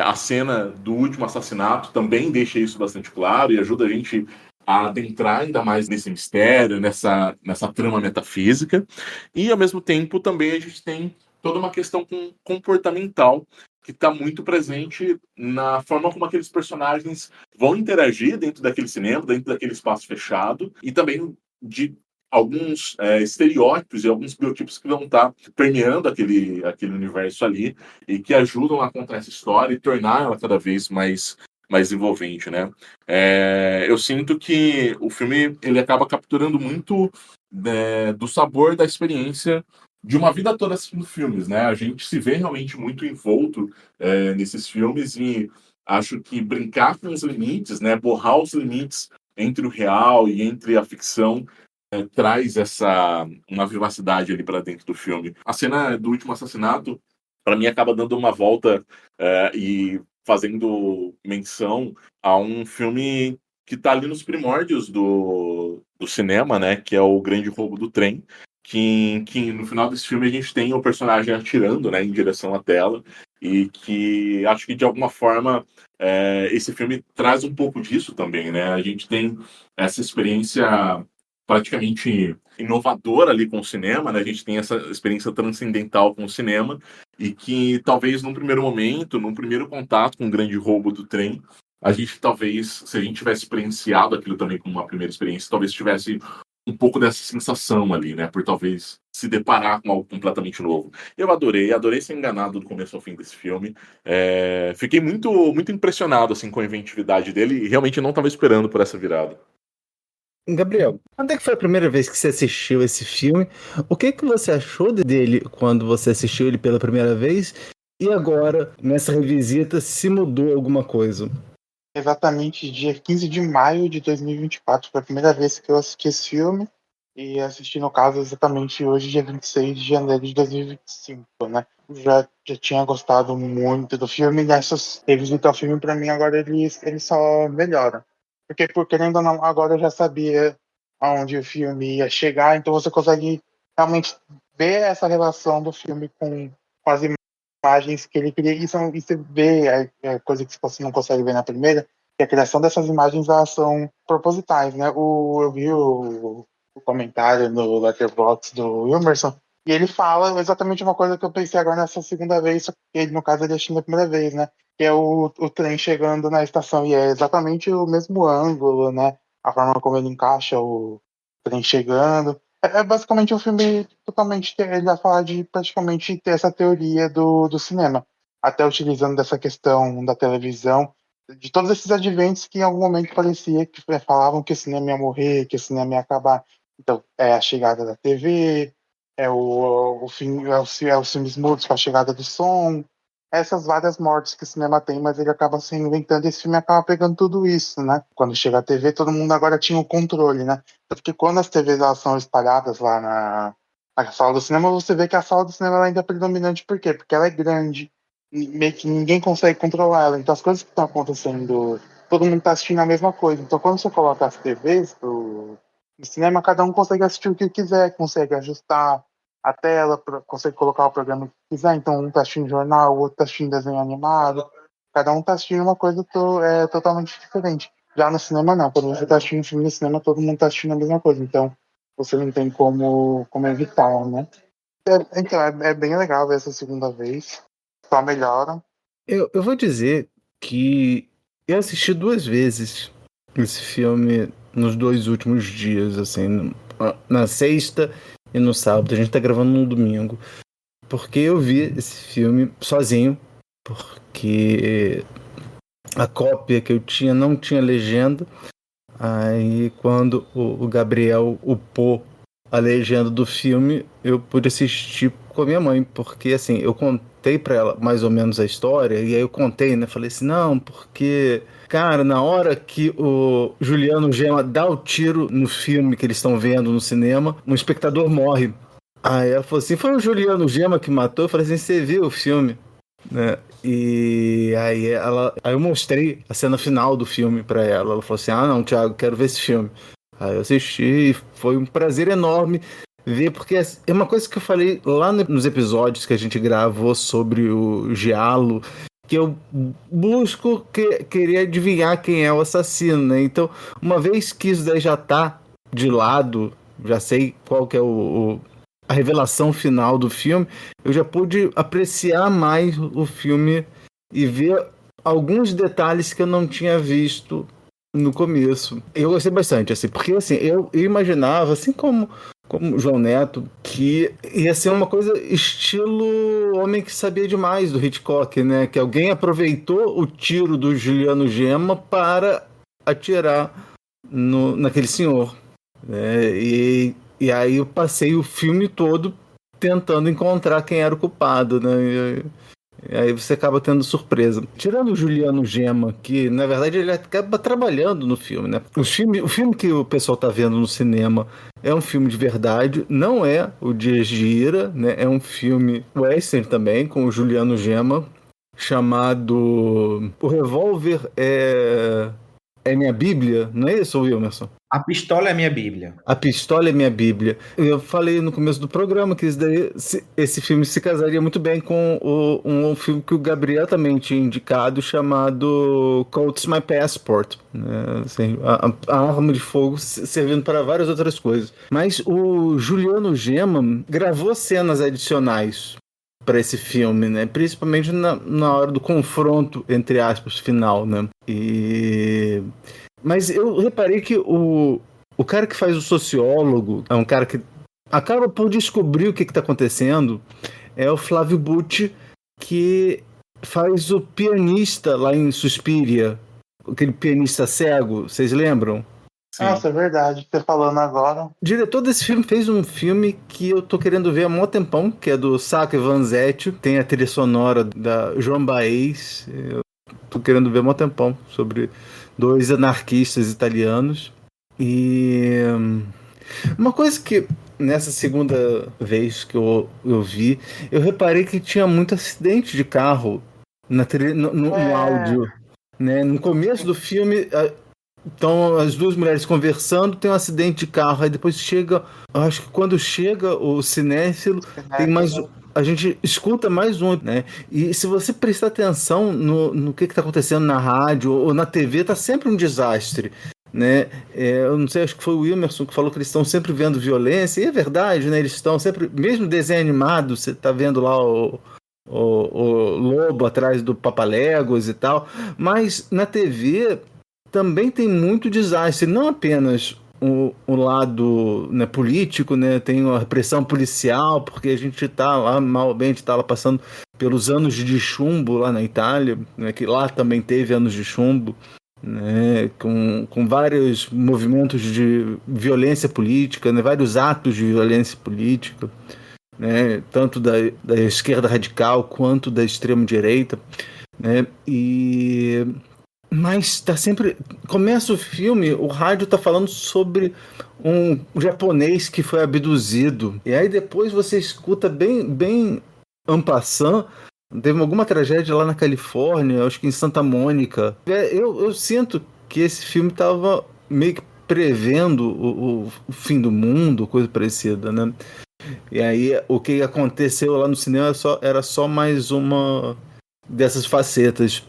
A cena do último assassinato também deixa isso bastante claro e ajuda a gente a adentrar ainda mais nesse mistério, nessa trama metafísica. E, ao mesmo tempo, também a gente tem toda uma questão comportamental que está muito presente na forma como aqueles personagens vão interagir dentro daquele cinema, dentro daquele espaço fechado, e também de alguns estereótipos e alguns biotipos que vão estar permeando aquele universo ali e que ajudam a contar essa história e tornar ela cada vez mais envolvente, né? Eu sinto que o filme ele acaba capturando muito do sabor da experiência de uma vida toda assistindo filmes, né? A gente se vê realmente muito envolto nesses filmes e acho que brincar com os limites, né? Borrar os limites entre o real e entre a ficção traz uma vivacidade ali para dentro do filme. A cena do último assassinato, para mim, acaba dando uma volta e fazendo menção a um filme que está ali nos primórdios do cinema, né? Que é o Grande Roubo do Trem. Que no final desse filme a gente tem o personagem atirando, né, em direção à tela, e que acho que de alguma forma esse filme traz um pouco disso também, né? A gente tem essa experiência praticamente inovadora ali com o cinema, né? A gente tem essa experiência transcendental com o cinema e que talvez num primeiro momento, num primeiro contato com o Grande Roubo do Trem, a gente talvez, se a gente tivesse experienciado aquilo também como uma primeira experiência, talvez tivesse um pouco dessa sensação ali, né? Por talvez se deparar com algo completamente novo. Eu adorei ser enganado do começo ao fim desse filme. Fiquei muito, muito impressionado assim, com a inventividade dele e realmente não estava esperando por essa virada. Gabriel, quando é que foi a primeira vez que você assistiu esse filme? O que você achou dele quando você assistiu ele pela primeira vez? E agora, nessa revisita, se mudou alguma coisa? Exatamente dia 15 de maio de 2024 foi a primeira vez que eu assisti esse filme. E assisti, no caso, exatamente hoje, dia 26 de janeiro de 2025, né? Já tinha gostado muito do filme, e nessas revisitas ao filme, pra mim, agora ele só melhora. Porque, querendo ou não, agora eu já sabia aonde o filme ia chegar, então você consegue realmente ver essa relação do filme com as imagens que ele cria, e você vê a coisa que você não consegue ver na primeira, que a criação dessas imagens, elas são propositais, né? Eu vi o comentário no Letterboxd do Wilmerson, e ele fala exatamente uma coisa que eu pensei agora nessa segunda vez, só que ele, no caso, ele assistiu na primeira vez, né? Que é o trem chegando na estação, e é exatamente o mesmo ângulo, né? A forma como ele encaixa o trem chegando. É basicamente um filme totalmente, ele vai falar de praticamente ter essa teoria do cinema, até utilizando dessa questão da televisão, de todos esses adventos que em algum momento parecia que falavam que o cinema ia morrer, que o cinema ia acabar. Então, é a chegada da TV, os filmes mudos com a chegada do som, essas várias mortes que o cinema tem, mas ele acaba se reinventando e esse filme acaba pegando tudo isso, né? Quando chega a TV, todo mundo agora tinha o controle, né? Porque quando as TVs elas são espalhadas lá na sala do cinema, você vê que a sala do cinema ela ainda é predominante. Por quê? Porque ela é grande, meio que ninguém consegue controlar ela. Então as coisas que estão acontecendo, todo mundo está assistindo a mesma coisa. Então quando você coloca as TVs no cinema, cada um consegue assistir o que quiser, consegue ajustar a tela, consegue colocar o programa que quiser. Então um tá assistindo jornal, o outro tá assistindo desenho animado, cada um tá assistindo uma coisa totalmente diferente. Já no cinema não, quando você tá assistindo um filme no cinema, todo mundo tá assistindo a mesma coisa, então você não tem como evitar, né? Então é bem legal ver essa segunda vez, só melhora. Eu vou dizer que eu assisti 2 vezes esse filme nos 2 últimos dias, assim, na sexta e no sábado. A gente tá gravando no domingo. Porque eu vi esse filme sozinho, porque a cópia que eu tinha não tinha legenda. Aí quando o Gabriel upou a legenda do filme, eu pude assistir com a minha mãe, porque assim, eu contei pra ela mais ou menos a história, e aí eu contei, né, falei assim, não, porque, cara, na hora que o Juliano Gema dá o tiro no filme que eles estão vendo no cinema, um espectador morre. Aí ela falou assim, foi o Juliano Gema que matou? Eu falei assim, você viu o filme? Né? E aí eu mostrei a cena final do filme pra ela. Ela falou assim, não, Thiago, quero ver esse filme. Aí eu assisti e foi um prazer enorme ver, porque é uma coisa que eu falei lá nos episódios que a gente gravou sobre o Giallo, que eu busco querer adivinhar quem é o assassino, né? Então, uma vez que isso daí já tá de lado, já sei qual que é a revelação final do filme, eu já pude apreciar mais o filme e ver alguns detalhes que eu não tinha visto no começo. Eu gostei bastante, assim, porque assim, eu imaginava, assim como o João Neto, que ia ser uma coisa estilo Homem que Sabia Demais, do Hitchcock, né? Que alguém aproveitou o tiro do Juliano Gemma para atirar naquele senhor. Né? E aí eu passei o filme todo tentando encontrar quem era o culpado, né? E aí você acaba tendo surpresa. Tirando o Juliano Gemma, que na verdade ele acaba trabalhando no filme, né? O filme que o pessoal tá vendo no cinema é um filme de verdade, não é o Dias de Ira, né? É um filme western também, com o Juliano Gemma, chamado O Revólver é Minha Bíblia, não é isso, Wilmerson? A Pistola é Minha Bíblia. A Pistola é Minha Bíblia. Eu falei no começo do programa que esse filme se casaria muito bem com um filme que o Gabriel também tinha indicado, chamado Colt's My Passport. Né? Assim, a arma de fogo servindo para várias outras coisas. Mas o Juliano Gemma gravou cenas adicionais para esse filme, né? Principalmente na hora do confronto, entre aspas, final, né? Mas eu reparei que o cara que faz o sociólogo é um cara que acaba por descobrir o que está acontecendo, é o Flávio Bucci, que faz o pianista lá em Suspiria, aquele pianista cego, vocês lembram? Sim. Nossa, é verdade, você falando agora. O diretor desse filme fez um filme que eu tô querendo ver há mó tempão, que é do Sacco Vanzetti, tem a trilha sonora da Joan Baez, eu tô querendo ver há mó tempão, sobre 2 anarquistas italianos. E uma coisa que nessa segunda vez que eu vi, eu reparei que tinha muito acidente de carro no áudio, né? No começo do filme estão as duas mulheres conversando, tem um acidente de carro, aí depois chega, eu acho que quando chega o cinéfilo, tem mais, a gente escuta mais um, né? E se você prestar atenção no que está acontecendo na rádio ou na TV, tá sempre um desastre, né? Eu não sei, acho que foi o Wilmerson que falou que eles estão sempre vendo violência, e é verdade, né? Eles estão sempre, mesmo desenho animado, você tá vendo lá o lobo atrás do Papaléguas e tal, mas na TV também tem muito desastre, não apenas o lado, né, político, né, tem a repressão policial, porque a gente está lá, malmente está lá passando pelos anos de chumbo lá na Itália, né, que lá também teve anos de chumbo, né, com vários movimentos de violência política, né, vários atos de violência política, né, tanto da esquerda radical quanto da extrema-direita, né, mas tá sempre... Começa o filme, o rádio tá falando sobre um japonês que foi abduzido. E aí depois você escuta bem en passant, teve alguma tragédia lá na Califórnia, acho que em Santa Mônica. Eu sinto que esse filme tava meio que prevendo o fim do mundo, coisa parecida, né? E aí o que aconteceu lá no cinema era só mais uma dessas facetas.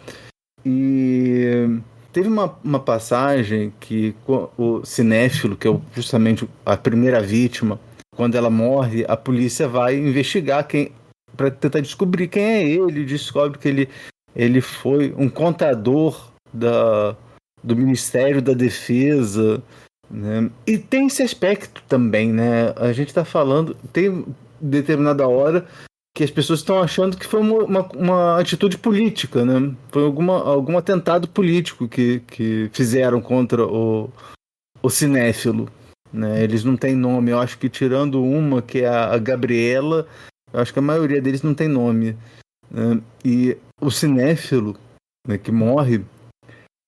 E teve uma passagem que o cinéfilo, que é justamente a primeira vítima, quando ela morre, a polícia vai investigar para tentar descobrir quem é ele, descobre que ele foi um contador do Ministério da Defesa, né? E tem esse aspecto também, né? A gente está falando, tem determinada hora que as pessoas estão achando que foi uma atitude política, né? Foi algum atentado político que fizeram contra o cinéfilo, né? Eles não têm nome, eu acho que tirando uma, que é a Gabriela, eu acho que a maioria deles não tem nome, né? E o cinéfilo, né, que morre,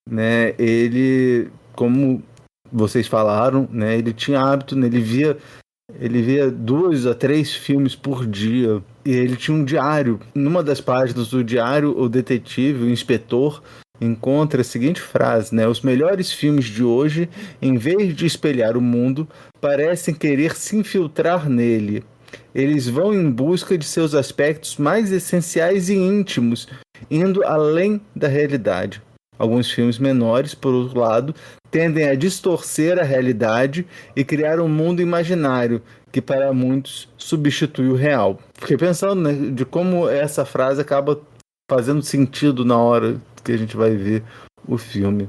né, ele, como vocês falaram, né, ele tinha hábito, né, ele via 2 a 3 filmes por dia. E ele tinha um diário. Numa das páginas do diário, o detetive, o inspetor, encontra a seguinte frase, né? Os melhores filmes de hoje, em vez de espelhar o mundo, parecem querer se infiltrar nele. Eles vão em busca de seus aspectos mais essenciais e íntimos, indo além da realidade. Alguns filmes menores, por outro lado, tendem a distorcer a realidade e criar um mundo imaginário que para muitos substitui o real. Fiquei pensando, né, de como essa frase acaba fazendo sentido na hora que a gente vai ver o filme.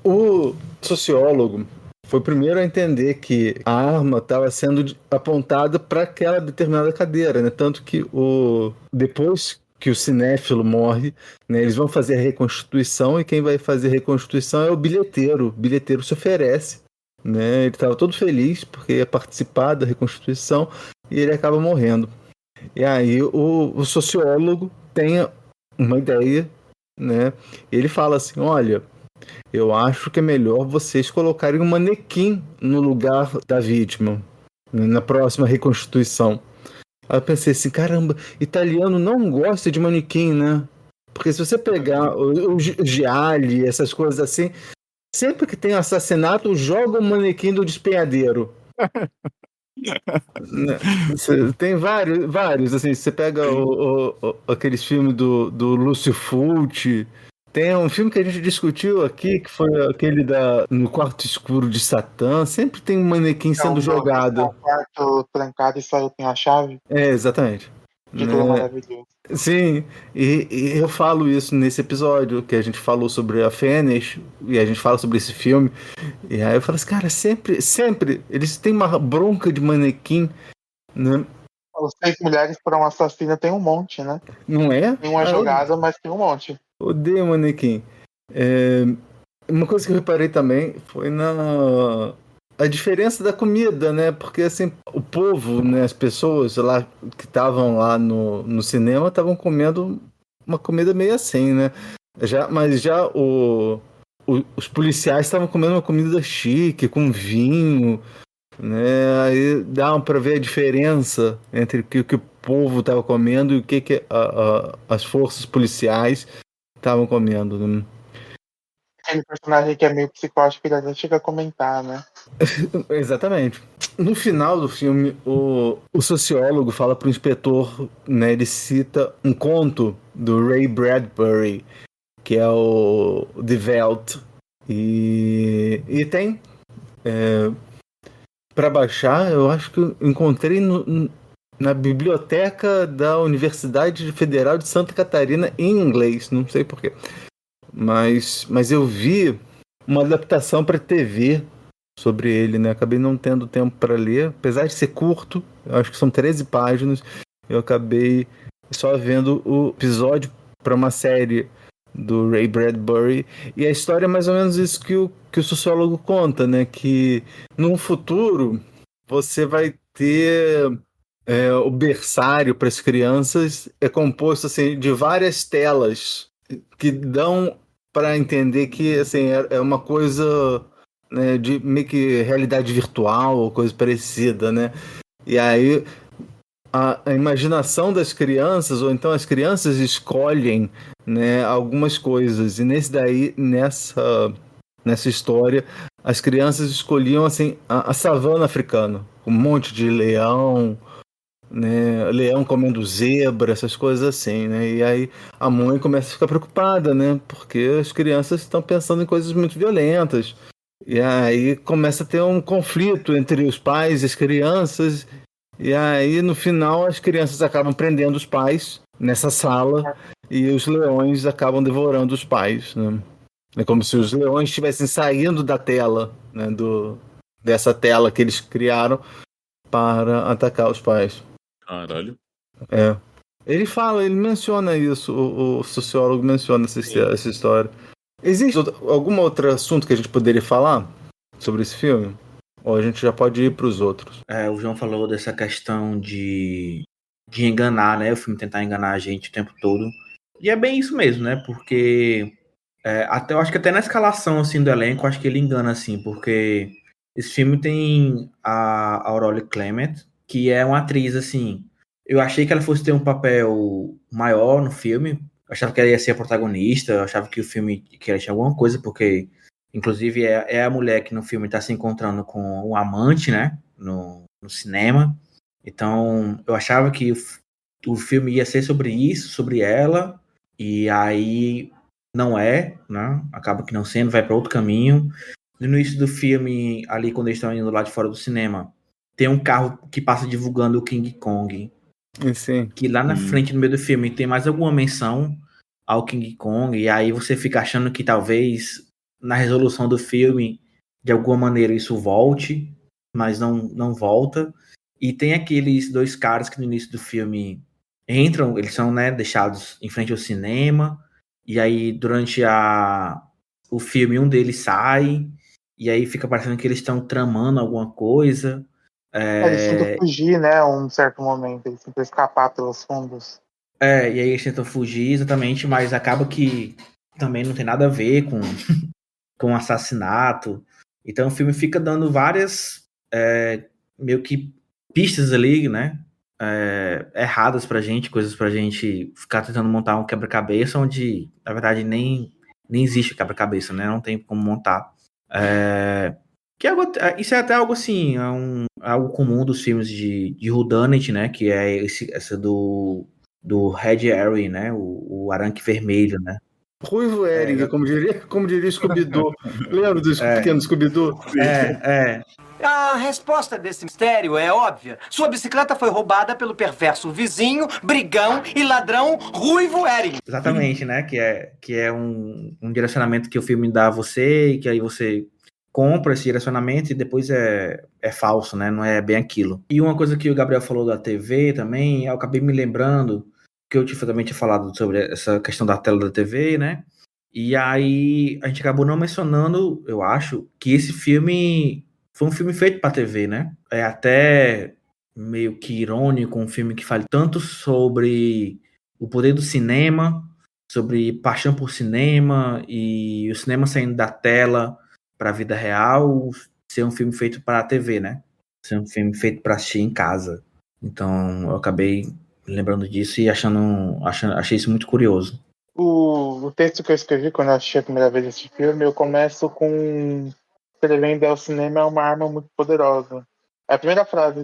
O sociólogo foi o primeiro a entender que a arma estava sendo apontada para aquela determinada cadeira, né? Tanto que depois que o cinéfilo morre, né, eles vão fazer a reconstituição e quem vai fazer a reconstituição é o bilheteiro. O bilheteiro se oferece, né? Ele estava todo feliz porque ia participar da reconstituição e ele acaba morrendo. E aí o sociólogo tem uma ideia, né? Ele fala assim, olha, eu acho que é melhor vocês colocarem um manequim no lugar da vítima, né, na próxima reconstituição. Aí eu pensei assim, caramba, italiano não gosta de manequim, né? Porque se você pegar o gialli, essas coisas assim, sempre que tem assassinato, joga um manequim do despenhadeiro. Tem vários, assim, você pega aqueles filmes do Lúcio Fulci. Tem um filme que a gente discutiu aqui, que foi aquele No Quarto Escuro de Satã. Sempre tem um manequim sendo jogado. O quarto trancado e saiu com a chave. É, exatamente. Título maravilhoso. Sim, e eu falo isso nesse episódio, que a gente falou sobre a Fênix, e a gente fala sobre esse filme, e aí eu falo assim, cara, sempre, eles têm uma bronca de manequim, né? Os 6 mulheres para um assassino tem um monte, né? Não é? Tem uma jogada, mas tem um monte. Odeio manequim. Uma coisa que eu reparei também foi a diferença da comida, né? Porque assim, o povo, né, as pessoas lá que estavam lá no cinema estavam comendo uma comida meio assim, né? Mas já os policiais estavam comendo uma comida chique, com vinho, né? Aí dá para ver a diferença entre o que o povo estava comendo e o que as forças policiais estavam comendo, né? Aquele personagem que é meio psicótico, ele até chega a comentar, né? Exatamente. No final do filme, o sociólogo fala pro inspetor, né? Ele cita um conto do Ray Bradbury, que é o Die Welt. E tem para baixar, eu acho que eu encontrei na biblioteca da Universidade Federal de Santa Catarina em inglês, não sei porquê. Mas eu vi uma adaptação para TV sobre ele, né? Acabei não tendo tempo para ler, apesar de ser curto, eu acho que são 13 páginas, eu acabei só vendo o episódio para uma série do Ray Bradbury, e a história é mais ou menos isso que o sociólogo conta, né? Que no futuro você vai ter o berçário para as crianças é composto assim, de várias telas que dão para entender que assim, é uma coisa, né, de meio que realidade virtual ou coisa parecida, né? E aí a imaginação das crianças, ou então as crianças escolhem, né, algumas coisas, e nessa história as crianças escolhiam assim, a savana africana, um monte de leão, né, leão comendo zebra, essas coisas assim, né? E aí a mãe começa a ficar preocupada, né? Porque as crianças estão pensando em coisas muito violentas. E aí começa a ter um conflito entre os pais e as crianças. E aí no final as crianças acabam prendendo os pais nessa sala e os leões acabam devorando os pais, né? É como se os leões estivessem saindo da tela, né? Dessa tela que eles criaram para atacar os pais. Caralho. Ele menciona isso, o sociólogo menciona essa história. Existe algum outro assunto que a gente poderia falar sobre esse filme? Ou a gente já pode ir para os outros? O João falou dessa questão de enganar, né? O filme tentar enganar a gente o tempo todo. E é bem isso mesmo, né? Porque eu acho que até na escalação assim, do elenco, acho que ele engana, assim, porque esse filme tem a Aurora Clement, que é uma atriz, assim, eu achei que ela fosse ter um papel maior no filme, Eu achava que ela ia ser a protagonista, eu achava que o filme que ela tinha alguma coisa, porque, inclusive, é a mulher que no filme está se encontrando com o amante, né? No cinema. Então, eu achava que o filme ia ser sobre isso, sobre ela, e aí não é, né? Acaba que não sendo, vai para outro caminho. No início do filme, ali quando eles estão indo lá de fora do cinema, tem um carro que passa divulgando o King Kong. Sim. Que lá na frente, no meio do filme, tem mais alguma menção ao King Kong, e aí você fica achando que talvez na resolução do filme, de alguma maneira, isso volte, mas não volta. E tem aqueles 2 caras que no início do filme entram, eles são, né, deixados em frente ao cinema, e aí durante o filme um deles sai, e aí fica parecendo que eles estão tramando alguma coisa. Eles tentam fugir, né, um certo momento, eles tentam escapar pelos fundos. E aí eles tentam fugir, exatamente, mas acaba que também não tem nada a ver com assassinato. Então o filme fica dando várias meio que pistas ali, né, erradas pra gente, coisas pra gente ficar tentando montar um quebra-cabeça onde, na verdade, nem existe quebra-cabeça, né, não tem como montar. Isso é até algo assim, algo comum dos filmes de whodunit, né, que é essa do Red Harry, né, o Aranque Vermelho, né. Ruivo Ering, como diria Scooby-Doo. Lembra do pequeno Scooby-Doo? A resposta desse mistério é óbvia. Sua bicicleta foi roubada pelo perverso vizinho, brigão e ladrão Ruivo Ering. Exatamente, né, que é um direcionamento que o filme dá a você, e que aí você compra esse direcionamento e depois é falso, né? Não é bem aquilo. E uma coisa que o Gabriel falou da TV também, eu acabei me lembrando que eu também tinha falado sobre essa questão da tela da TV, né? E aí a gente acabou não mencionando, eu acho, que esse filme foi um filme feito para TV, né? É até meio que irônico, um filme que fala tanto sobre o poder do cinema, sobre paixão por cinema e o cinema saindo da tela para a vida real, ser um filme feito para a TV, né? Ser um filme feito para assistir em casa. Então, eu acabei lembrando disso e achei isso muito curioso. O texto que eu escrevi quando eu assisti a primeira vez esse filme, eu começo com escrevendo ao cinema é uma arma muito poderosa. É a primeira frase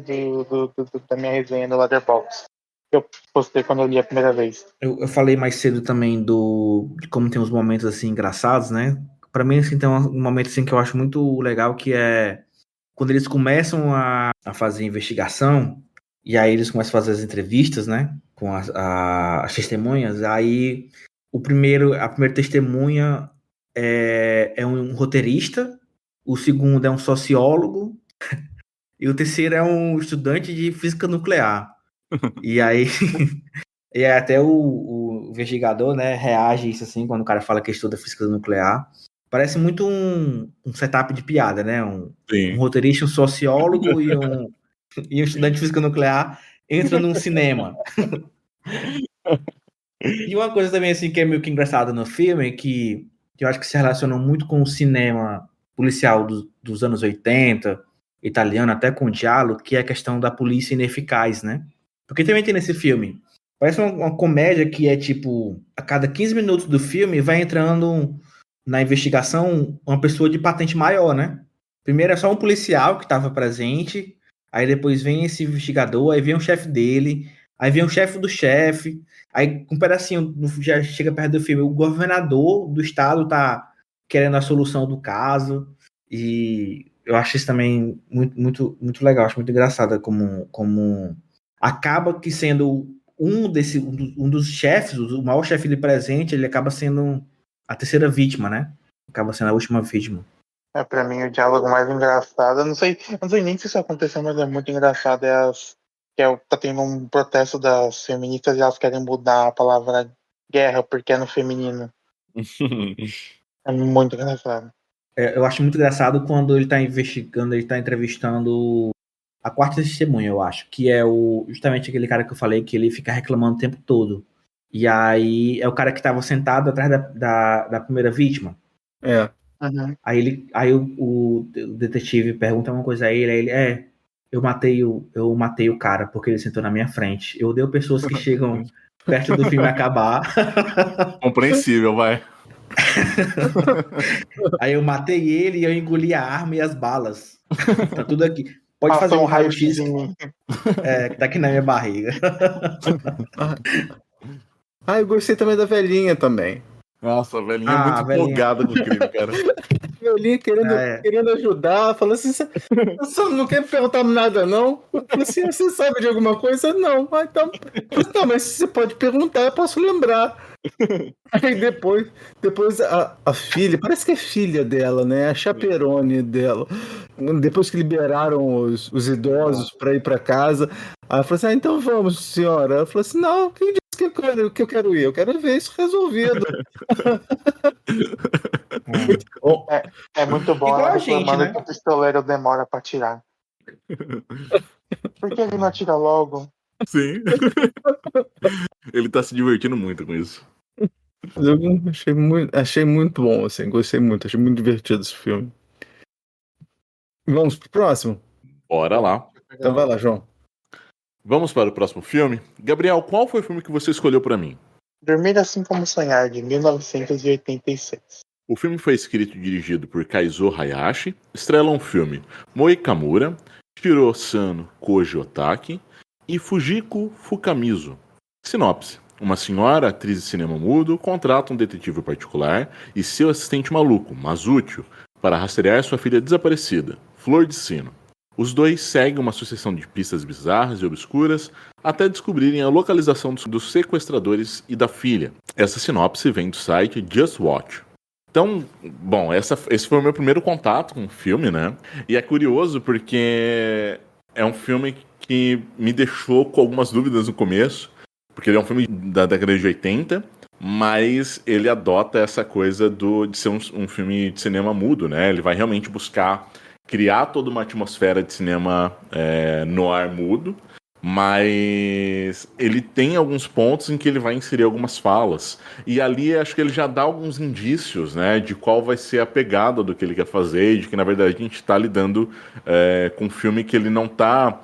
da minha resenha no Letterboxd que eu postei quando eu li a primeira vez. Eu falei mais cedo também de como tem uns momentos assim engraçados, né? Pra mim, assim, tem um momento assim, que eu acho muito legal, que é quando eles começam a fazer investigação, e aí eles começam a fazer as entrevistas, né, com as testemunhas, aí a primeira testemunha é um roteirista, o segundo é um sociólogo, e o terceiro é um estudante de física nuclear. E aí e até o investigador, né, reage isso assim, quando o cara fala que estuda física nuclear. Parece muito um setup de piada, né? Um roteirista, um sociólogo e um estudante de física nuclear entram num cinema. E uma coisa também assim que é meio que engraçada no filme, que eu acho que se relaciona muito com o cinema policial dos anos 80, italiano, até com o diálogo, que é a questão da polícia ineficaz, né? Porque também tem nesse filme, parece uma comédia que é tipo, a cada 15 minutos do filme vai entrando na investigação uma pessoa de patente maior, né? Primeiro é só um policial que estava presente, aí depois vem esse investigador, aí vem o chefe dele, aí vem o chefe do chefe, aí um pedacinho, já chega perto do filme, o governador do estado tá querendo a solução do caso, e eu acho isso também muito, muito, muito legal, acho muito engraçado como acaba que sendo um dos chefes, o maior chefe ali presente, ele acaba sendo a terceira vítima, né? Acaba sendo a última vítima. Pra mim, o diálogo mais engraçado, eu não sei nem se isso aconteceu, mas é muito engraçado, tá tendo um protesto das feministas e elas querem mudar a palavra guerra porque é no feminino. É muito engraçado. Eu acho muito engraçado quando ele tá investigando, ele tá entrevistando a quarta testemunha, eu acho, que é justamente aquele cara que eu falei que ele fica reclamando o tempo todo. E aí é o cara que estava sentado atrás da primeira vítima. É. Uhum. Aí o detetive pergunta uma coisa a ele, aí eu matei o cara porque ele sentou na minha frente. Eu odeio pessoas que chegam perto do filme acabar. Compreensível, vai. Aí eu matei ele e eu engoli a arma e as balas. Tá tudo aqui. Pode fazer um raio-x que tá aqui na minha barriga. Eu gostei também da velhinha também. Nossa, a velhinha é muito empolgada com o crime, cara. Velhinha querendo ajudar, falando assim, você não quer me perguntar nada, não? Eu falei assim, você sabe de alguma coisa? Não. Então, mas se você pode perguntar, eu posso lembrar. Aí depois a filha, parece que é filha dela, né? A chaperone dela. Depois que liberaram os idosos para ir para casa, aí ela falou assim: então vamos, senhora. Ela falou assim: não, quem disse que eu quero ir? Eu quero ver isso resolvido. É muito bom Igual ela a gente, reclamando né? que o pistoleiro demora pra atirar. Por que ele não atira logo? Sim. Ele tá se divertindo muito com isso. Eu achei muito bom, assim, gostei muito, achei muito divertido esse filme. Vamos pro próximo? Bora lá. Então vai lá, João. Vamos para o próximo filme. Gabriel, qual foi o filme que você escolheu para mim? Dormir Assim Como Sonhar, de 1986. O filme foi escrito e dirigido por Kaizo Hayashi, estrelam o filme Moe Kamura, Shiro Sano Koji Otaki e Fujiko Fukamizu. Sinopse. Uma senhora, atriz de cinema mudo, contrata um detetive particular e seu assistente maluco, mas útil, para rastrear sua filha desaparecida, Flor de Sino. Os dois seguem uma sucessão de pistas bizarras e obscuras até descobrirem a localização dos sequestradores e da filha. Essa sinopse vem do site Just Watch. Então, bom, esse foi o meu primeiro contato com o filme, né? E é curioso porque é um filme que me deixou com algumas dúvidas no começo, porque ele é um filme da década de 80, mas ele adota essa coisa de ser um filme de cinema mudo, né? Ele vai realmente buscar criar toda uma atmosfera de cinema noir mudo, mas ele tem alguns pontos em que ele vai inserir algumas falas. E ali acho que ele já dá alguns indícios, né, de qual vai ser a pegada do que ele quer fazer, e de que na verdade a gente está lidando com um filme que ele não está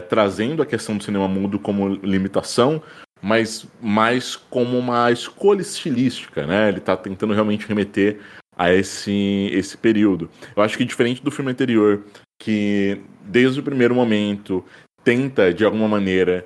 trazendo a questão do cinema mudo como limitação, mas mais como uma escolha estilística, né? Ele está tentando realmente remeter a esse período. Eu acho que diferente do filme anterior, que desde o primeiro momento tenta, de alguma maneira,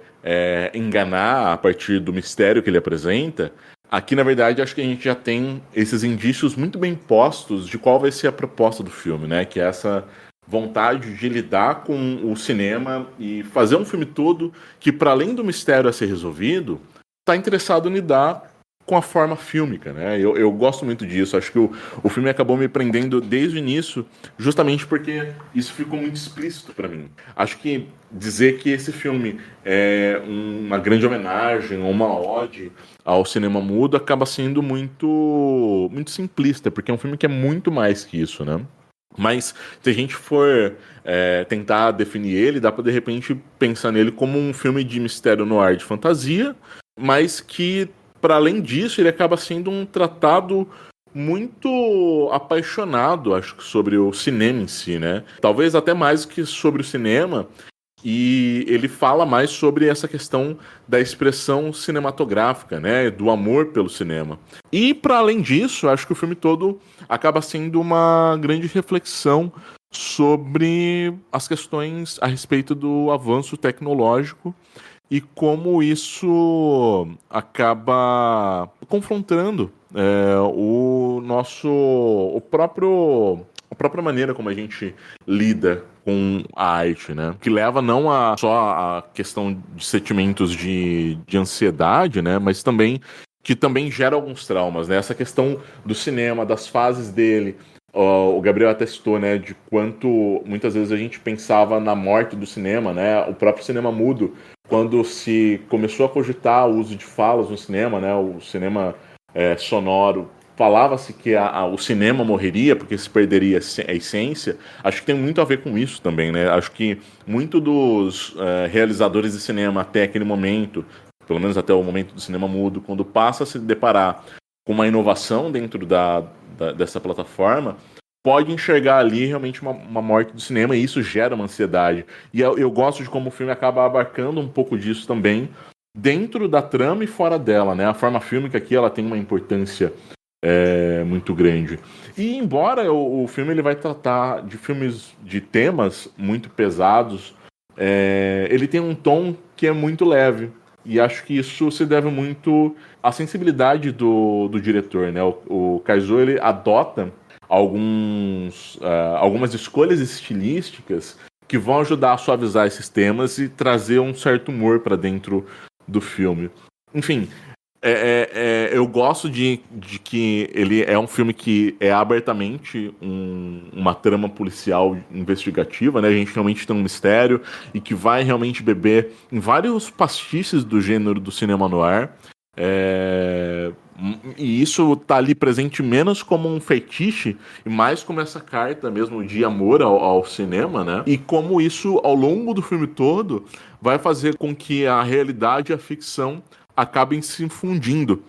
enganar a partir do mistério que ele apresenta, aqui, na verdade, acho que a gente já tem esses indícios muito bem postos de qual vai ser a proposta do filme, né? Que é essa vontade de lidar com o cinema e fazer um filme todo que, para além do mistério a ser resolvido, está interessado em lidar com a forma fílmica, né? Eu gosto muito disso. Acho que o filme acabou me prendendo desde o início, justamente porque isso ficou muito explícito para mim. Acho que dizer que esse filme é uma grande homenagem, uma ode ao cinema mudo, acaba sendo muito, muito simplista, porque é um filme que é muito mais que isso, né? Mas se a gente for tentar definir ele, dá para de repente pensar nele como um filme de mistério noir de fantasia, mas que, para além disso, ele acaba sendo um tratado muito apaixonado, acho que, sobre o cinema em si, né? Talvez até mais que sobre o cinema, e ele fala mais sobre essa questão da expressão cinematográfica, né? Do amor pelo cinema. E, para além disso, acho que o filme todo acaba sendo uma grande reflexão sobre as questões a respeito do avanço tecnológico e como isso acaba confrontando a própria maneira como a gente lida com a arte, né? Que leva não só a questão de sentimentos de ansiedade, né? Mas que também gera alguns traumas, né? Essa questão do cinema, das fases dele. O Gabriel até citou, né? De quanto muitas vezes a gente pensava na morte do cinema, né? O próprio cinema mudo, quando se começou a cogitar o uso de falas no cinema, né? O cinema sonoro, falava-se que o cinema morreria porque se perderia a essência. Acho que tem muito a ver com isso também, né? Acho que muito dos realizadores de cinema até aquele momento, pelo menos até o momento do cinema mudo, quando passa a se deparar com uma inovação dentro dessa plataforma, pode enxergar ali realmente uma morte do cinema, e isso gera uma ansiedade. E eu gosto de como o filme acaba abarcando um pouco disso também, dentro da trama e fora dela, né? A forma fílmica aqui ela tem uma importância muito grande. E embora o filme ele vai tratar de filmes de temas muito pesados, ele tem um tom que é muito leve. E acho que isso se deve muito à sensibilidade do diretor, né? O Kazuo, ele adota algumas escolhas estilísticas que vão ajudar a suavizar esses temas e trazer um certo humor para dentro do filme. Enfim, eu gosto de que ele é um filme que é abertamente uma trama policial investigativa, né? A gente realmente tem um mistério e que vai realmente beber em vários pastiches do gênero do cinema noir. E isso tá ali presente menos como um fetiche e mais como essa carta mesmo de amor ao cinema, né? E como isso, ao longo do filme todo, vai fazer com que a realidade e a ficção acabem se fundindo.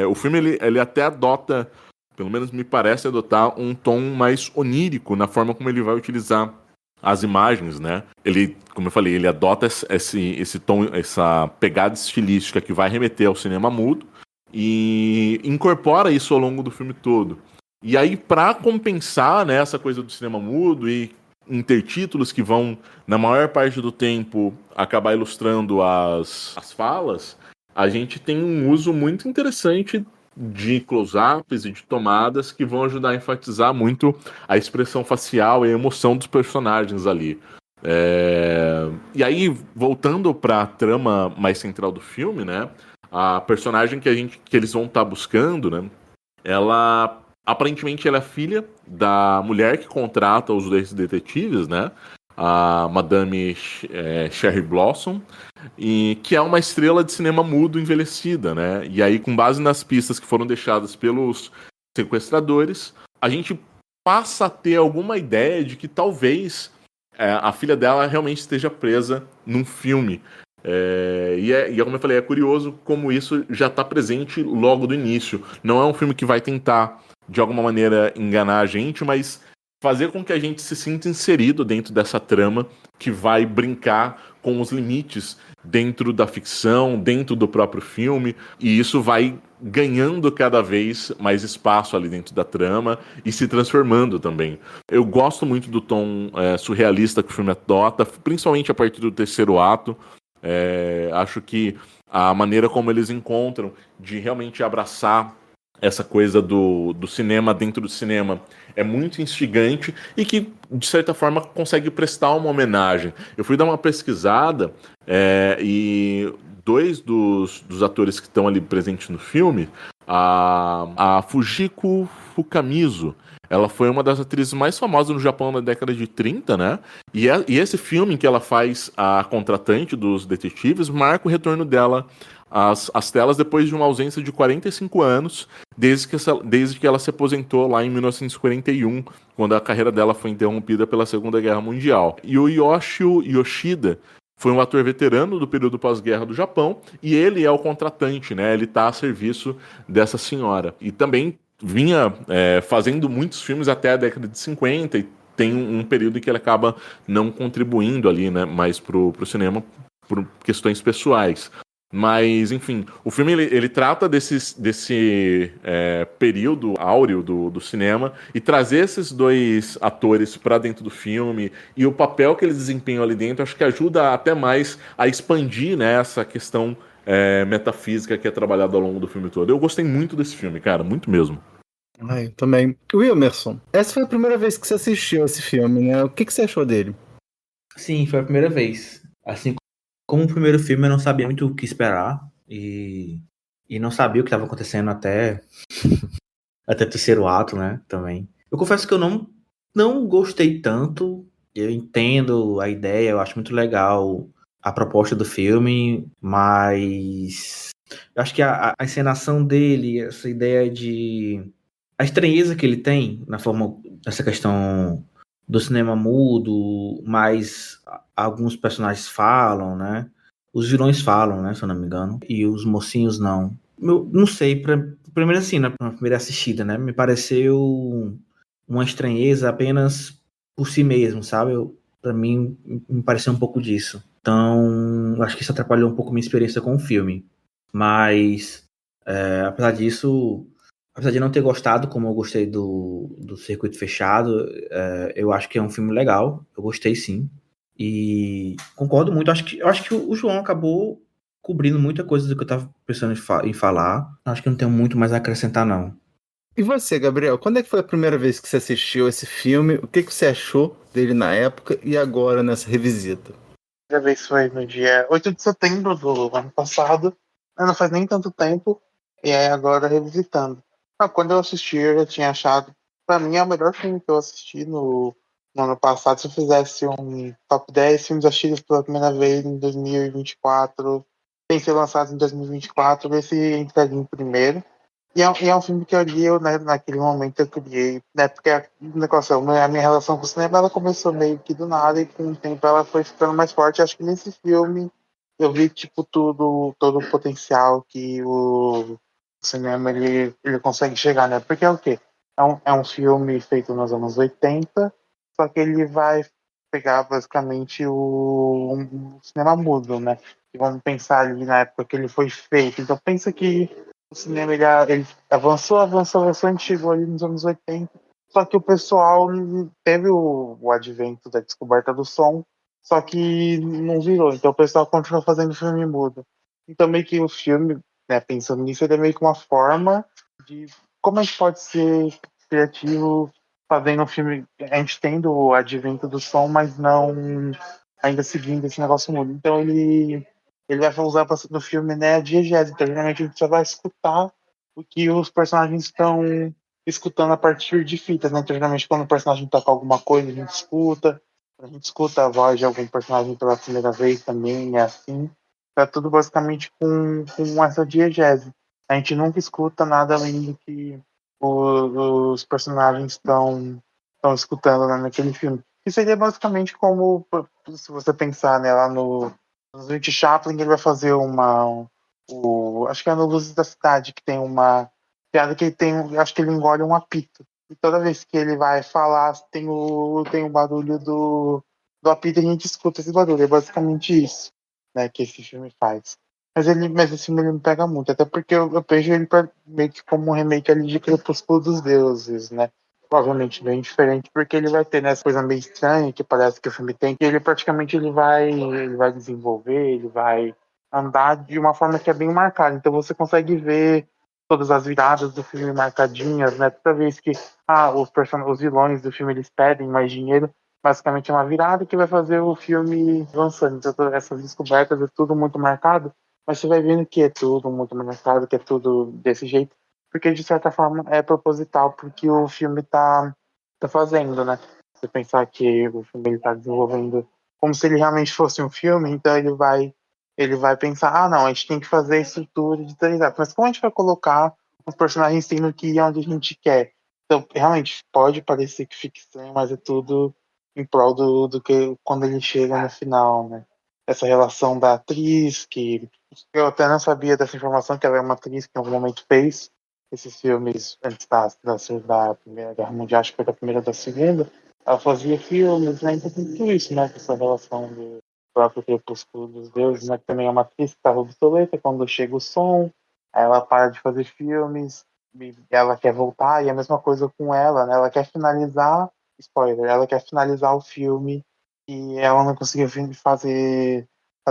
O filme ele até adota, pelo menos me parece adotar, um tom mais onírico na forma como ele vai utilizar as imagens, né? Ele, como eu falei, ele adota esse tom, essa pegada estilística que vai remeter ao cinema mudo e incorpora isso ao longo do filme todo. E aí, para compensar, né, essa coisa do cinema mudo e intertítulos que vão, na maior parte do tempo, acabar ilustrando as falas, a gente tem um uso muito interessante de close-ups e de tomadas que vão ajudar a enfatizar muito a expressão facial e a emoção dos personagens ali. E aí, voltando para a trama mais central do filme, né, a personagem que eles vão estar buscando, né, ela aparentemente ela é filha da mulher que contrata os dois detetives, né, a Madame Cherry Blossom, e que é uma estrela de cinema mudo envelhecida, né? E aí, com base nas pistas que foram deixadas pelos sequestradores, a gente passa a ter alguma ideia de que talvez a filha dela realmente esteja presa num filme. E como eu falei, é curioso como isso já está presente logo do início. Não é um filme que vai tentar, de alguma maneira, enganar a gente, mas fazer com que a gente se sinta inserido dentro dessa trama que vai brincar com os limites dentro da ficção, dentro do próprio filme, e isso vai ganhando cada vez mais espaço ali dentro da trama e se transformando também. Eu gosto muito do tom surrealista que o filme adota, principalmente a partir do terceiro ato. Acho que a maneira como eles encontram de realmente abraçar essa coisa do cinema dentro do cinema é muito instigante e que, de certa forma, consegue prestar uma homenagem. Eu fui dar uma pesquisada e dois dos atores que estão ali presentes no filme, a Fujiko Fukamizo, ela foi uma das atrizes mais famosas no Japão na década de 30, né? E esse filme em que ela faz a contratante dos detetives marca o retorno dela às telas depois de uma ausência de 45 anos, desde que ela se aposentou lá em 1941, quando a carreira dela foi interrompida pela Segunda Guerra Mundial. E o Yoshio Yoshida foi um ator veterano do período pós-guerra do Japão, e ele é o contratante, né? Ele está a serviço dessa senhora. E também vinha fazendo muitos filmes até a década de 50, e tem um período em que ele acaba não contribuindo ali, né, mais pro cinema por questões pessoais. Mas, enfim, o filme ele trata desse período áureo do cinema e trazer esses dois atores para dentro do filme e o papel que eles desempenham ali dentro, acho que ajuda até mais a expandir, né, essa questão metafísica que é trabalhada ao longo do filme todo. Eu gostei muito desse filme, cara, muito mesmo. Ai, também. Wilmerson, essa foi a primeira vez que você assistiu esse filme, né? O que você achou dele? Sim, foi a primeira vez. Assim, como o primeiro filme, eu não sabia muito o que esperar e não sabia o que estava acontecendo até o terceiro ato, né, também. Eu confesso que eu não gostei tanto. Eu entendo a ideia, eu acho muito legal a proposta do filme, mas eu acho que a encenação dele, essa ideia de... a estranheza que ele tem na forma, essa questão do cinema mudo, mas alguns personagens falam, né? Os vilões falam, né? Se eu não me engano. E os mocinhos não. Eu não sei, primeiro assim, na primeira assistida, né? Me pareceu uma estranheza apenas por si mesmo, sabe? Pra mim, me pareceu um pouco disso. Então, eu acho que isso atrapalhou um pouco minha experiência com o filme. Mas, apesar disso, apesar de não ter gostado, como eu gostei do Circuito Fechado, eu acho que é um filme legal. Eu gostei, sim. E concordo muito. Eu acho que o João acabou cobrindo muita coisa do que eu estava pensando em falar. Acho que não tenho muito mais a acrescentar, não. E você, Gabriel, quando é que foi a primeira vez que você assistiu esse filme? O que você achou dele na época e agora nessa revisita? A primeira vez foi no dia 8 de setembro do ano passado. Não faz nem tanto tempo. E aí agora revisitando. Quando eu assisti, eu já tinha achado. Pra mim é o melhor filme que eu assisti no ano passado. Se eu fizesse um top 10 filmes assistidos pela primeira vez em 2024, sem ser lançado em 2024, esse entraria em primeiro. E é um filme que eu li, né, naquele momento eu criei, né, porque a minha relação com o cinema ela começou meio que do nada e com o tempo ela foi ficando mais forte. Acho que nesse filme eu vi tipo todo o potencial que o cinema ele consegue chegar, né? Porque é o quê? É um filme feito nos anos 80, só que ele vai pegar basicamente um cinema mudo, né? E vamos pensar ali na época que ele foi feito. Então pensa que o cinema ele avançou, a gente chegou ali nos anos 80, só que o pessoal teve o advento da descoberta do som, só que não virou, então o pessoal continuou fazendo filme mudo. Então meio que o filme, né, pensando nisso, ele é meio que uma forma de como a gente pode ser criativo fazendo um filme, a gente tendo o advento do som, mas não ainda seguindo esse negócio mudo. Então ele vai usar no filme, né, a diegese. Então, geralmente a gente só vai escutar o que os personagens estão escutando a partir de fitas, né? Então, geralmente quando o personagem toca alguma coisa, a gente escuta a voz de algum personagem pela primeira vez também, é assim. É tudo basicamente com essa diegese. A gente nunca escuta nada além do que os personagens estão escutando, né, naquele filme. Isso seria basicamente como, se você pensar, né, lá no Charlie Chaplin, ele vai fazer acho que é no Luzes da Cidade, que tem uma piada que ele tem, acho que ele engole um apito. E toda vez que ele vai falar, tem o barulho do apito e a gente escuta esse barulho. É basicamente isso, né, que esse filme faz. Mas esse filme ele me pega muito, até porque eu vejo ele meio que como um remake ali de Crepúsculo dos Deuses, né? Provavelmente bem diferente, porque ele vai ter essa coisa meio estranha que parece que o filme tem, que ele praticamente ele vai desenvolver, ele vai andar de uma forma que é bem marcada. Então você consegue ver todas as viradas do filme marcadinhas, né? Toda vez que os vilões do filme eles pedem mais dinheiro, basicamente é uma virada que vai fazer o filme avançando. Então todas essas descobertas é tudo muito marcado, mas você vai vendo que é tudo muito marcado, que é tudo desse jeito, porque de certa forma é proposital porque o filme tá fazendo, né? Você pensar que o filme ele tá desenvolvendo como se ele realmente fosse um filme, então ele vai pensar, não, a gente tem que fazer a estrutura de 3 atos, mas como a gente vai colocar os personagens tendo que ir onde a gente quer? Então, realmente, pode parecer que fique estranho, mas é tudo em prol do que quando ele chega no final, né? Essa relação da atriz, que eu até não sabia dessa informação, que ela é uma atriz que em algum momento fez esses filmes antes da Primeira Guerra Mundial, acho que foi da Primeira ou da Segunda. Ela fazia filmes, né? Então tem tudo isso, né? Essa relação do próprio Crepúsculo dos Deuses, né? Que também é uma atriz que estava obsoleta quando chega o som, aí ela para de fazer filmes, e ela quer voltar, e a mesma coisa com ela, né? Ela quer finalizar, spoiler, ela quer finalizar o filme e ela não conseguiu fazer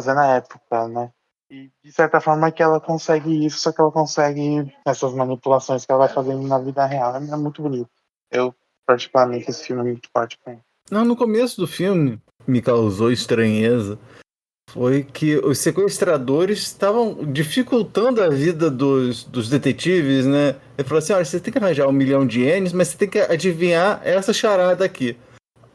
na época, né? E de certa forma que ela consegue isso, só que ela consegue essas manipulações que ela vai fazendo na vida real. É muito bonito. Eu, particularmente, esse filme é muito forte pra mim. Não, no começo do filme me causou estranheza foi que os sequestradores estavam dificultando a vida dos detetives, né? Ele falou assim, olha, você tem que arranjar 1 milhão de ienes, mas você tem que adivinhar essa charada aqui.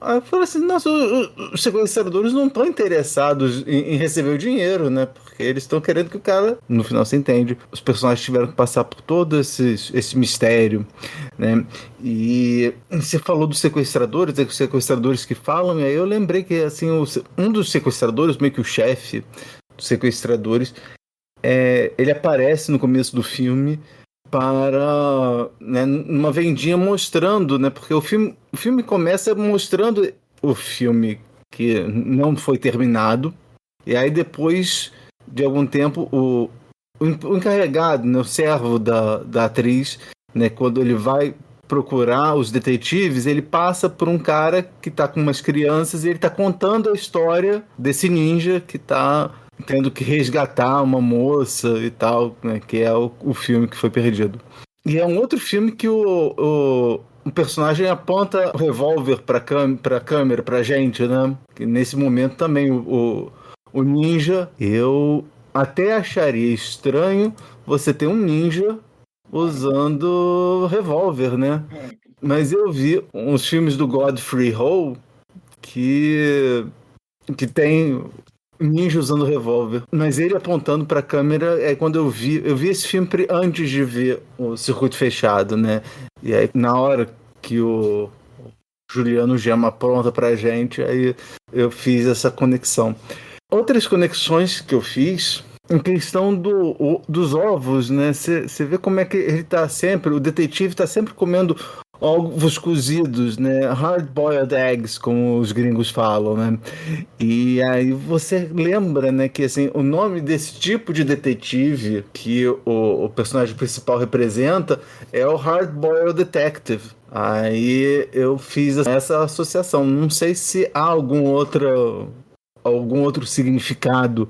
Aí eu falei assim, nossa, os sequestradores não estão interessados em receber o dinheiro, né? Porque eles estão querendo que o cara, no final você entende, os personagens tiveram que passar por todo esse mistério, né? E você falou dos sequestradores, os sequestradores que falam, e aí eu lembrei que, assim, um dos sequestradores, meio que o chefe dos sequestradores, ele aparece no começo do filme para, né, uma vendinha mostrando, né, porque o filme começa mostrando o filme que não foi terminado, E aí depois de algum tempo, o encarregado, né, o servo da atriz, né, quando ele vai procurar os detetives, ele passa por um cara que tá com umas crianças e ele tá contando a história desse ninja que tá tendo que resgatar uma moça e tal, né, que é o filme que foi perdido. E é um outro filme que o personagem aponta o revólver pra câmera, pra gente, né? Que nesse momento também o ninja, eu até acharia estranho você ter um ninja usando revólver, né? Mas eu vi uns filmes do Godfrey Ho que tem ninja usando revólver. Mas ele apontando pra câmera, é quando eu vi esse filme antes de ver o Circuito Fechado, né? E aí, na hora que o Juliano Gema apronta pra gente, aí eu fiz essa conexão. Outras conexões que eu fiz em questão dos ovos, né? Você vê como é que ele tá sempre, o detetive tá sempre comendo ovos cozidos, né? Hard-boiled eggs, como os gringos falam, né? E aí você lembra, né, que assim, o nome desse tipo de detetive que o personagem principal representa é o Hard-boiled Detective. Aí eu fiz essa associação. Não sei se há algum outro significado,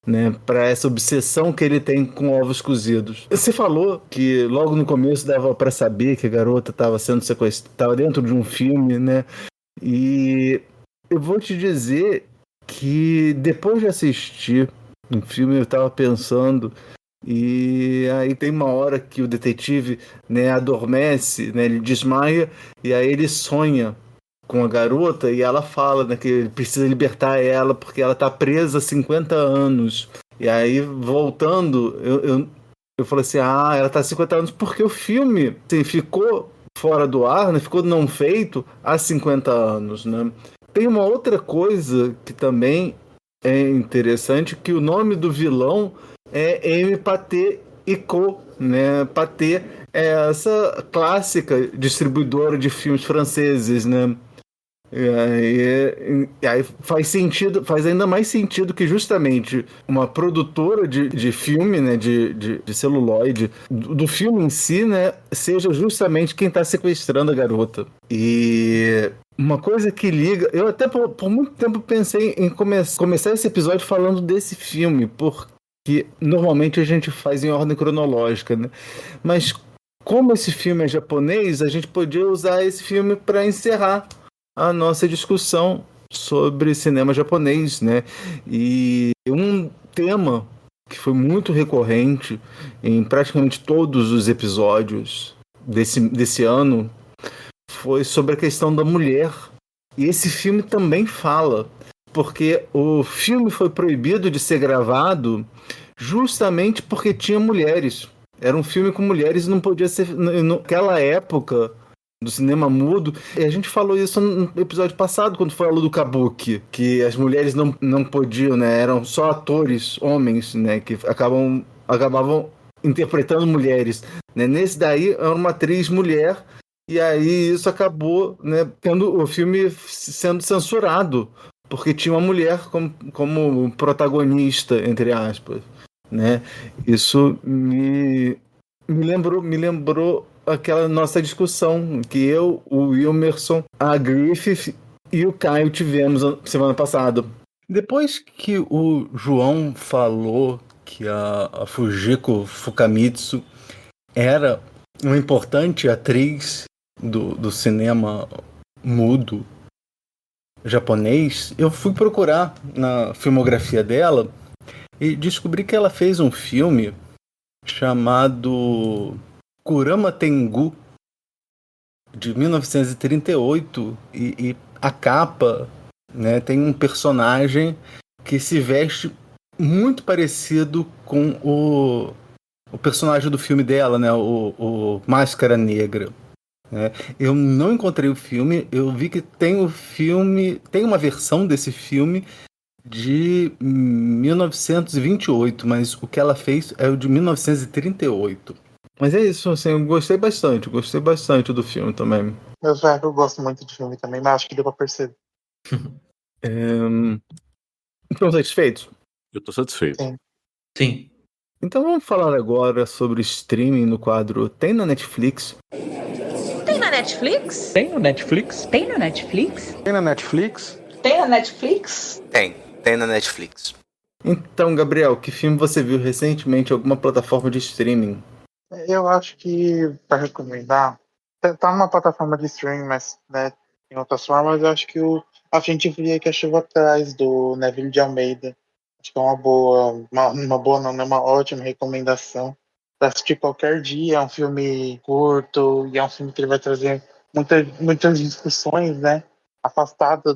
né, para essa obsessão que ele tem com ovos cozidos. Você falou que logo no começo dava para saber que a garota estava sendo sequestrada, estava dentro de um filme, né? E eu vou te dizer que depois de assistir um filme eu estava pensando, e aí tem uma hora que o detetive, né, adormece, né, ele desmaia e aí ele sonha com a garota e ela fala, né, que ele precisa libertar ela porque ela tá presa há 50 anos. E aí, voltando, eu falei assim, ela tá há 50 anos porque o filme assim, ficou fora do ar, né, ficou não feito há 50 anos, né. Tem uma outra coisa que também é interessante, que o nome do vilão é M. Pathé & Co., né. Pathé é essa clássica distribuidora de filmes franceses, né. E aí faz sentido, faz ainda mais sentido que justamente uma produtora de filme, né, de celuloide, do filme em si, né, seja justamente quem está sequestrando a garota. E uma coisa que liga, eu até por muito tempo pensei em começar esse episódio falando desse filme, porque normalmente a gente faz em ordem cronológica, né? Mas como esse filme é japonês, a gente podia usar esse filme para encerrar a nossa discussão sobre cinema japonês, né? E um tema que foi muito recorrente em praticamente todos os episódios desse ano foi sobre a questão da mulher. E esse filme também fala, porque o filme foi proibido de ser gravado justamente porque tinha mulheres. Era um filme com mulheres e não podia ser... Naquela época do cinema mudo, e a gente falou isso no episódio passado, quando falou do Kabuki, que as mulheres não podiam, né, eram só atores, homens, né, que acabavam interpretando mulheres, né. Nesse daí era uma atriz mulher, e aí isso acabou, né, tendo o filme sendo censurado, porque tinha uma mulher como protagonista, entre aspas, né. Isso me lembrou aquela nossa discussão que eu, o Wilmerson, a Griffith e o Caio tivemos semana passada. Depois que o João falou que a Fujiko Fukamitsu era uma importante atriz do cinema mudo japonês, eu fui procurar na filmografia dela e descobri que ela fez um filme chamado Kurama Tengu, de 1938, e a capa, né, tem um personagem que se veste muito parecido com o personagem do filme dela, né, o Máscara Negra. Né. Eu não encontrei o filme, eu vi que tem uma versão desse filme de 1928, mas o que ela fez é o de 1938. Mas é isso, assim, eu gostei bastante do filme também. Eu gosto muito de filme também, mas acho que deu pra perceber. Estão satisfeitos? Eu tô satisfeito. Sim. Então vamos falar agora sobre streaming no quadro Tem na Netflix. Tem na Netflix? Tem no Netflix? Tem no Netflix? Tem na Netflix? Tem na Netflix? Tem na Netflix. Então, Gabriel, que filme você viu recentemente em alguma plataforma de streaming? Eu acho que, para recomendar, tá numa plataforma de streaming, mas né, em outras formas, eu acho que A Frente Fria que a Chuva Traz, do Neville de Almeida. Acho que é uma boa não, né? Uma ótima recomendação para assistir qualquer dia. É um filme curto e é um filme que ele vai trazer muitas discussões, né? Afastada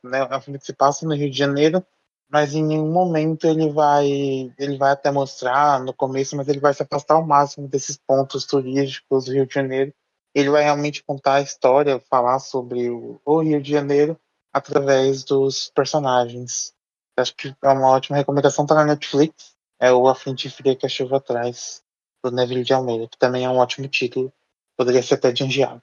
né? É um filme que se passa no Rio de Janeiro, mas em nenhum momento ele vai até mostrar no começo, mas ele vai se afastar ao máximo desses pontos turísticos do Rio de Janeiro. Ele vai realmente contar a história, falar sobre o Rio de Janeiro através dos personagens. Acho que é uma ótima recomendação, tá na Netflix. É o A Frente Fria que a Chuva Traz, do Neville de Almeida, que também é um ótimo título. Poderia ser até de enviado.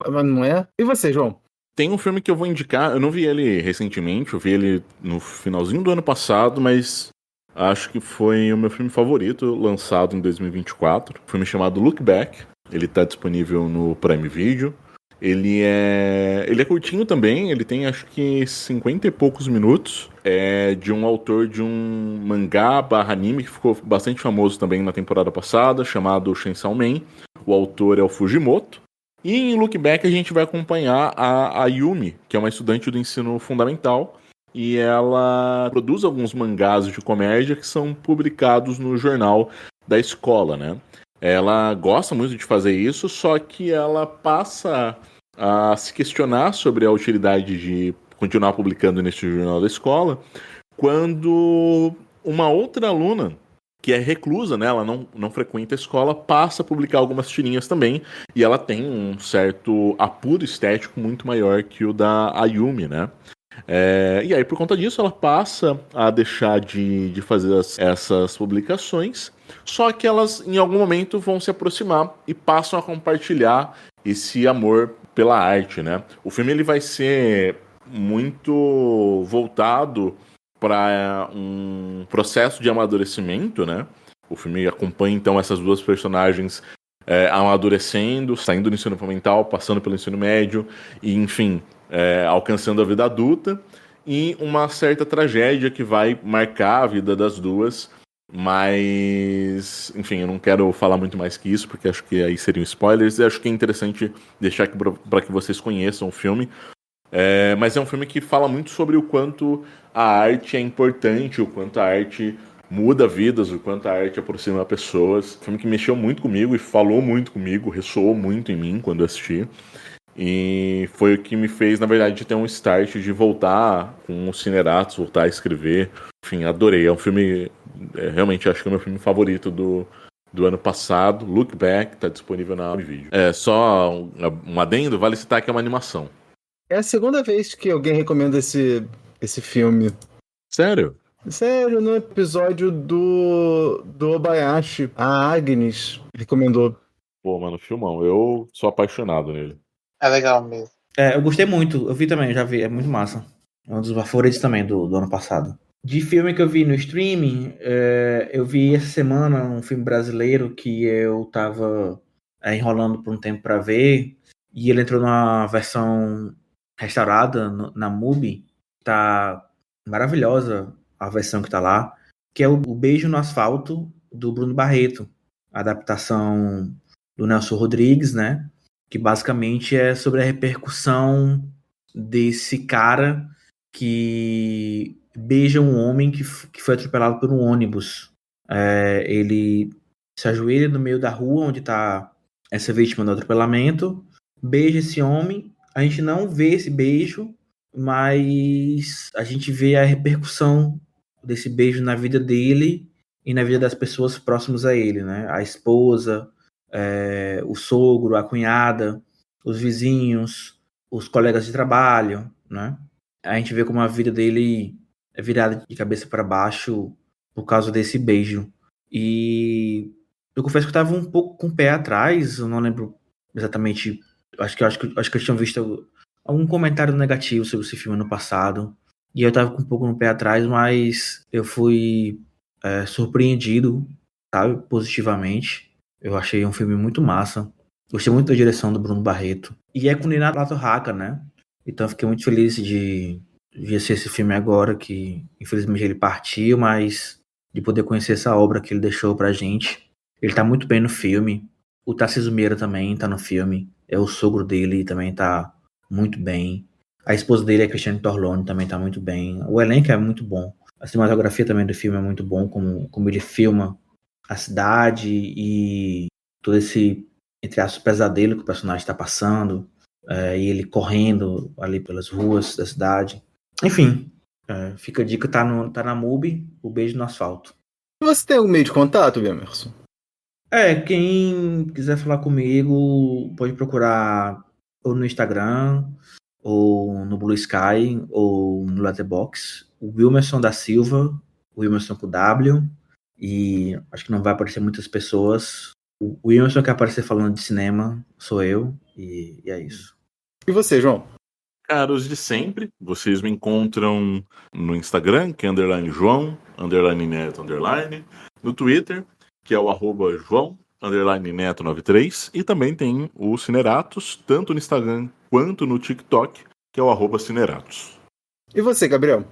Mas não é? E você, João? Tem um filme que eu vou indicar, eu não vi ele recentemente, eu vi ele no finalzinho do ano passado, mas acho que foi o meu filme favorito, lançado em 2024. Um filme chamado Look Back, ele tá disponível no Prime Video. Ele é curtinho também, ele tem acho que 50 e poucos minutos. É de um autor de um mangá / anime que ficou bastante famoso também na temporada passada, chamado Chainsaw Man. O autor é o Fujimoto. E em Look Back a gente vai acompanhar a Yumi, que é uma estudante do ensino fundamental. E ela produz alguns mangás de comédia que são publicados no jornal da escola, né? Ela gosta muito de fazer isso, só que ela passa a se questionar sobre a utilidade de continuar publicando nesse jornal da escola, quando uma outra aluna, que é reclusa, né, ela não frequenta a escola, passa a publicar algumas tirinhas também, e ela tem um certo apuro estético muito maior que o da Ayumi, né? E aí, por conta disso, ela passa a deixar de fazer essas publicações, só que elas, em algum momento, vão se aproximar e passam a compartilhar esse amor pela arte, né? O filme ele vai ser muito voltado para um processo de amadurecimento, né? O filme acompanha, então, essas duas personagens amadurecendo, saindo do ensino fundamental, passando pelo ensino médio, e, enfim, alcançando a vida adulta, e uma certa tragédia que vai marcar a vida das duas, mas, enfim, eu não quero falar muito mais que isso, porque acho que aí seriam spoilers, e acho que é interessante deixar aqui para que vocês conheçam o filme. Mas é um filme que fala muito sobre o quanto a arte é importante, o quanto a arte muda vidas, o quanto a arte aproxima pessoas. Um filme que mexeu muito comigo e falou muito comigo, ressoou muito em mim quando eu assisti. E foi o que me fez, na verdade, ter um start de voltar com os Cineratos, voltar a escrever. Enfim, adorei. É um filme, realmente acho que é o meu filme favorito do ano passado. Look Back, tá disponível na Vídeo. Só um adendo, vale citar que é uma animação. É a segunda vez que alguém recomenda esse filme. Sério? Sério, no episódio do Obayashi, a Agnes recomendou. Pô, mano, filmão. Eu sou apaixonado nele. É legal mesmo. Eu gostei muito, eu vi também, já vi, é muito massa. É um dos favoritos também do ano passado. De filme que eu vi no streaming, eu vi essa semana um filme brasileiro que eu tava enrolando por um tempo pra ver, e ele entrou numa versão restaurada na MUBI. Tá maravilhosa a versão que tá lá, que é o Beijo no Asfalto, do Bruno Barreto, a adaptação do Nelson Rodrigues, né? Que basicamente é sobre a repercussão desse cara que beija um homem que foi atropelado por um ônibus. Ele se ajoelha no meio da rua onde está essa vítima do atropelamento, beija esse homem. A gente não vê esse beijo, mas a gente vê a repercussão desse beijo na vida dele e na vida das pessoas próximas a ele, né? A esposa, o sogro, a cunhada, os vizinhos, os colegas de trabalho, né? A gente vê como a vida dele é virada de cabeça para baixo por causa desse beijo. E eu confesso que eu estava um pouco com o pé atrás, eu não lembro exatamente, acho que eu tinha visto algum comentário negativo sobre esse filme no passado, E eu tava com um pouco no pé atrás, mas eu fui surpreendido, sabe, positivamente. Eu achei um filme muito massa. Gostei muito da direção do Bruno Barreto. E é com Nina Latorraca, né? Então eu fiquei muito feliz de assistir esse filme agora, que infelizmente ele partiu, mas de poder conhecer essa obra que ele deixou pra gente. Ele tá muito bem no filme. O Tarcísio Meira também tá no filme. É o sogro dele, também tá muito bem. A esposa dele, a Cristiane Torlone, também tá muito bem. O elenco é muito bom. A cinematografia também do filme é muito bom, como ele filma a cidade e todo esse, entre aspas, pesadelo que o personagem está passando, e ele correndo ali pelas ruas da cidade. Enfim, fica a dica, tá na MUBI, O Beijo no Asfalto. Você tem algum meio de contato, Emerson? Quem quiser falar comigo pode procurar ou no Instagram, ou no Blue Sky, ou no Letterboxd. O Wilmerson da Silva, o Wilmerson com W, e acho que não vai aparecer muitas pessoas. O Wilmerson que aparecer falando de cinema sou eu, e é isso. E você, João? Cara, os de sempre, vocês me encontram no Instagram, que é _João, _Neto, no Twitter, que é o @João_Neto93, e também tem o Cineratos, tanto no Instagram quanto no TikTok, que é o @Cineratos. E você, Gabriel?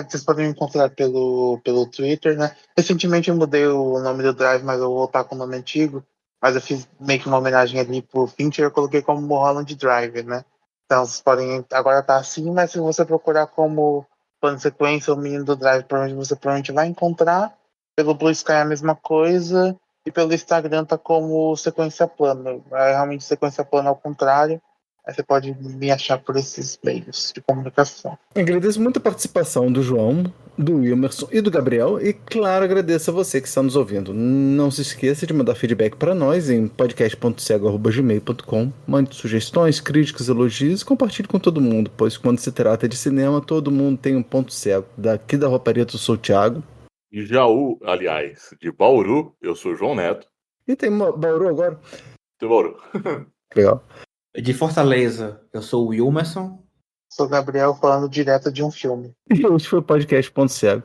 Vocês podem me encontrar pelo Twitter, né? Recentemente eu mudei o nome do Drive, mas eu vou voltar com o nome antigo. Mas eu fiz meio que uma homenagem ali pro Fincher, eu coloquei como Mulholland Drive, né? Então vocês podem, agora tá assim, mas se você procurar como plano de sequência ou menino do Drive, você provavelmente vai encontrar. Pelo Blue Sky é a mesma coisa, e pelo Instagram tá como sequência plano. É realmente sequência plano ao contrário. Aí você pode me achar por esses meios de comunicação. Agradeço muito a participação do João, do Wilmerson e do Gabriel, e claro, agradeço a você que está nos ouvindo. Não se esqueça de mandar feedback para nós em podcast.cego@gmail.com. Mande sugestões, críticas, elogios e compartilhe com todo mundo, pois quando se trata de cinema, todo mundo tem um ponto cego. Daqui da Rua Pareto, eu sou o Thiago. De Jaú, aliás, de Bauru, eu sou o João Neto. E tem Bauru agora? Tem Bauru. Legal. De Fortaleza, eu sou o Wilmerson. Sou o Gabriel falando direto de um filme. E este foi o podcast Ponto Cego.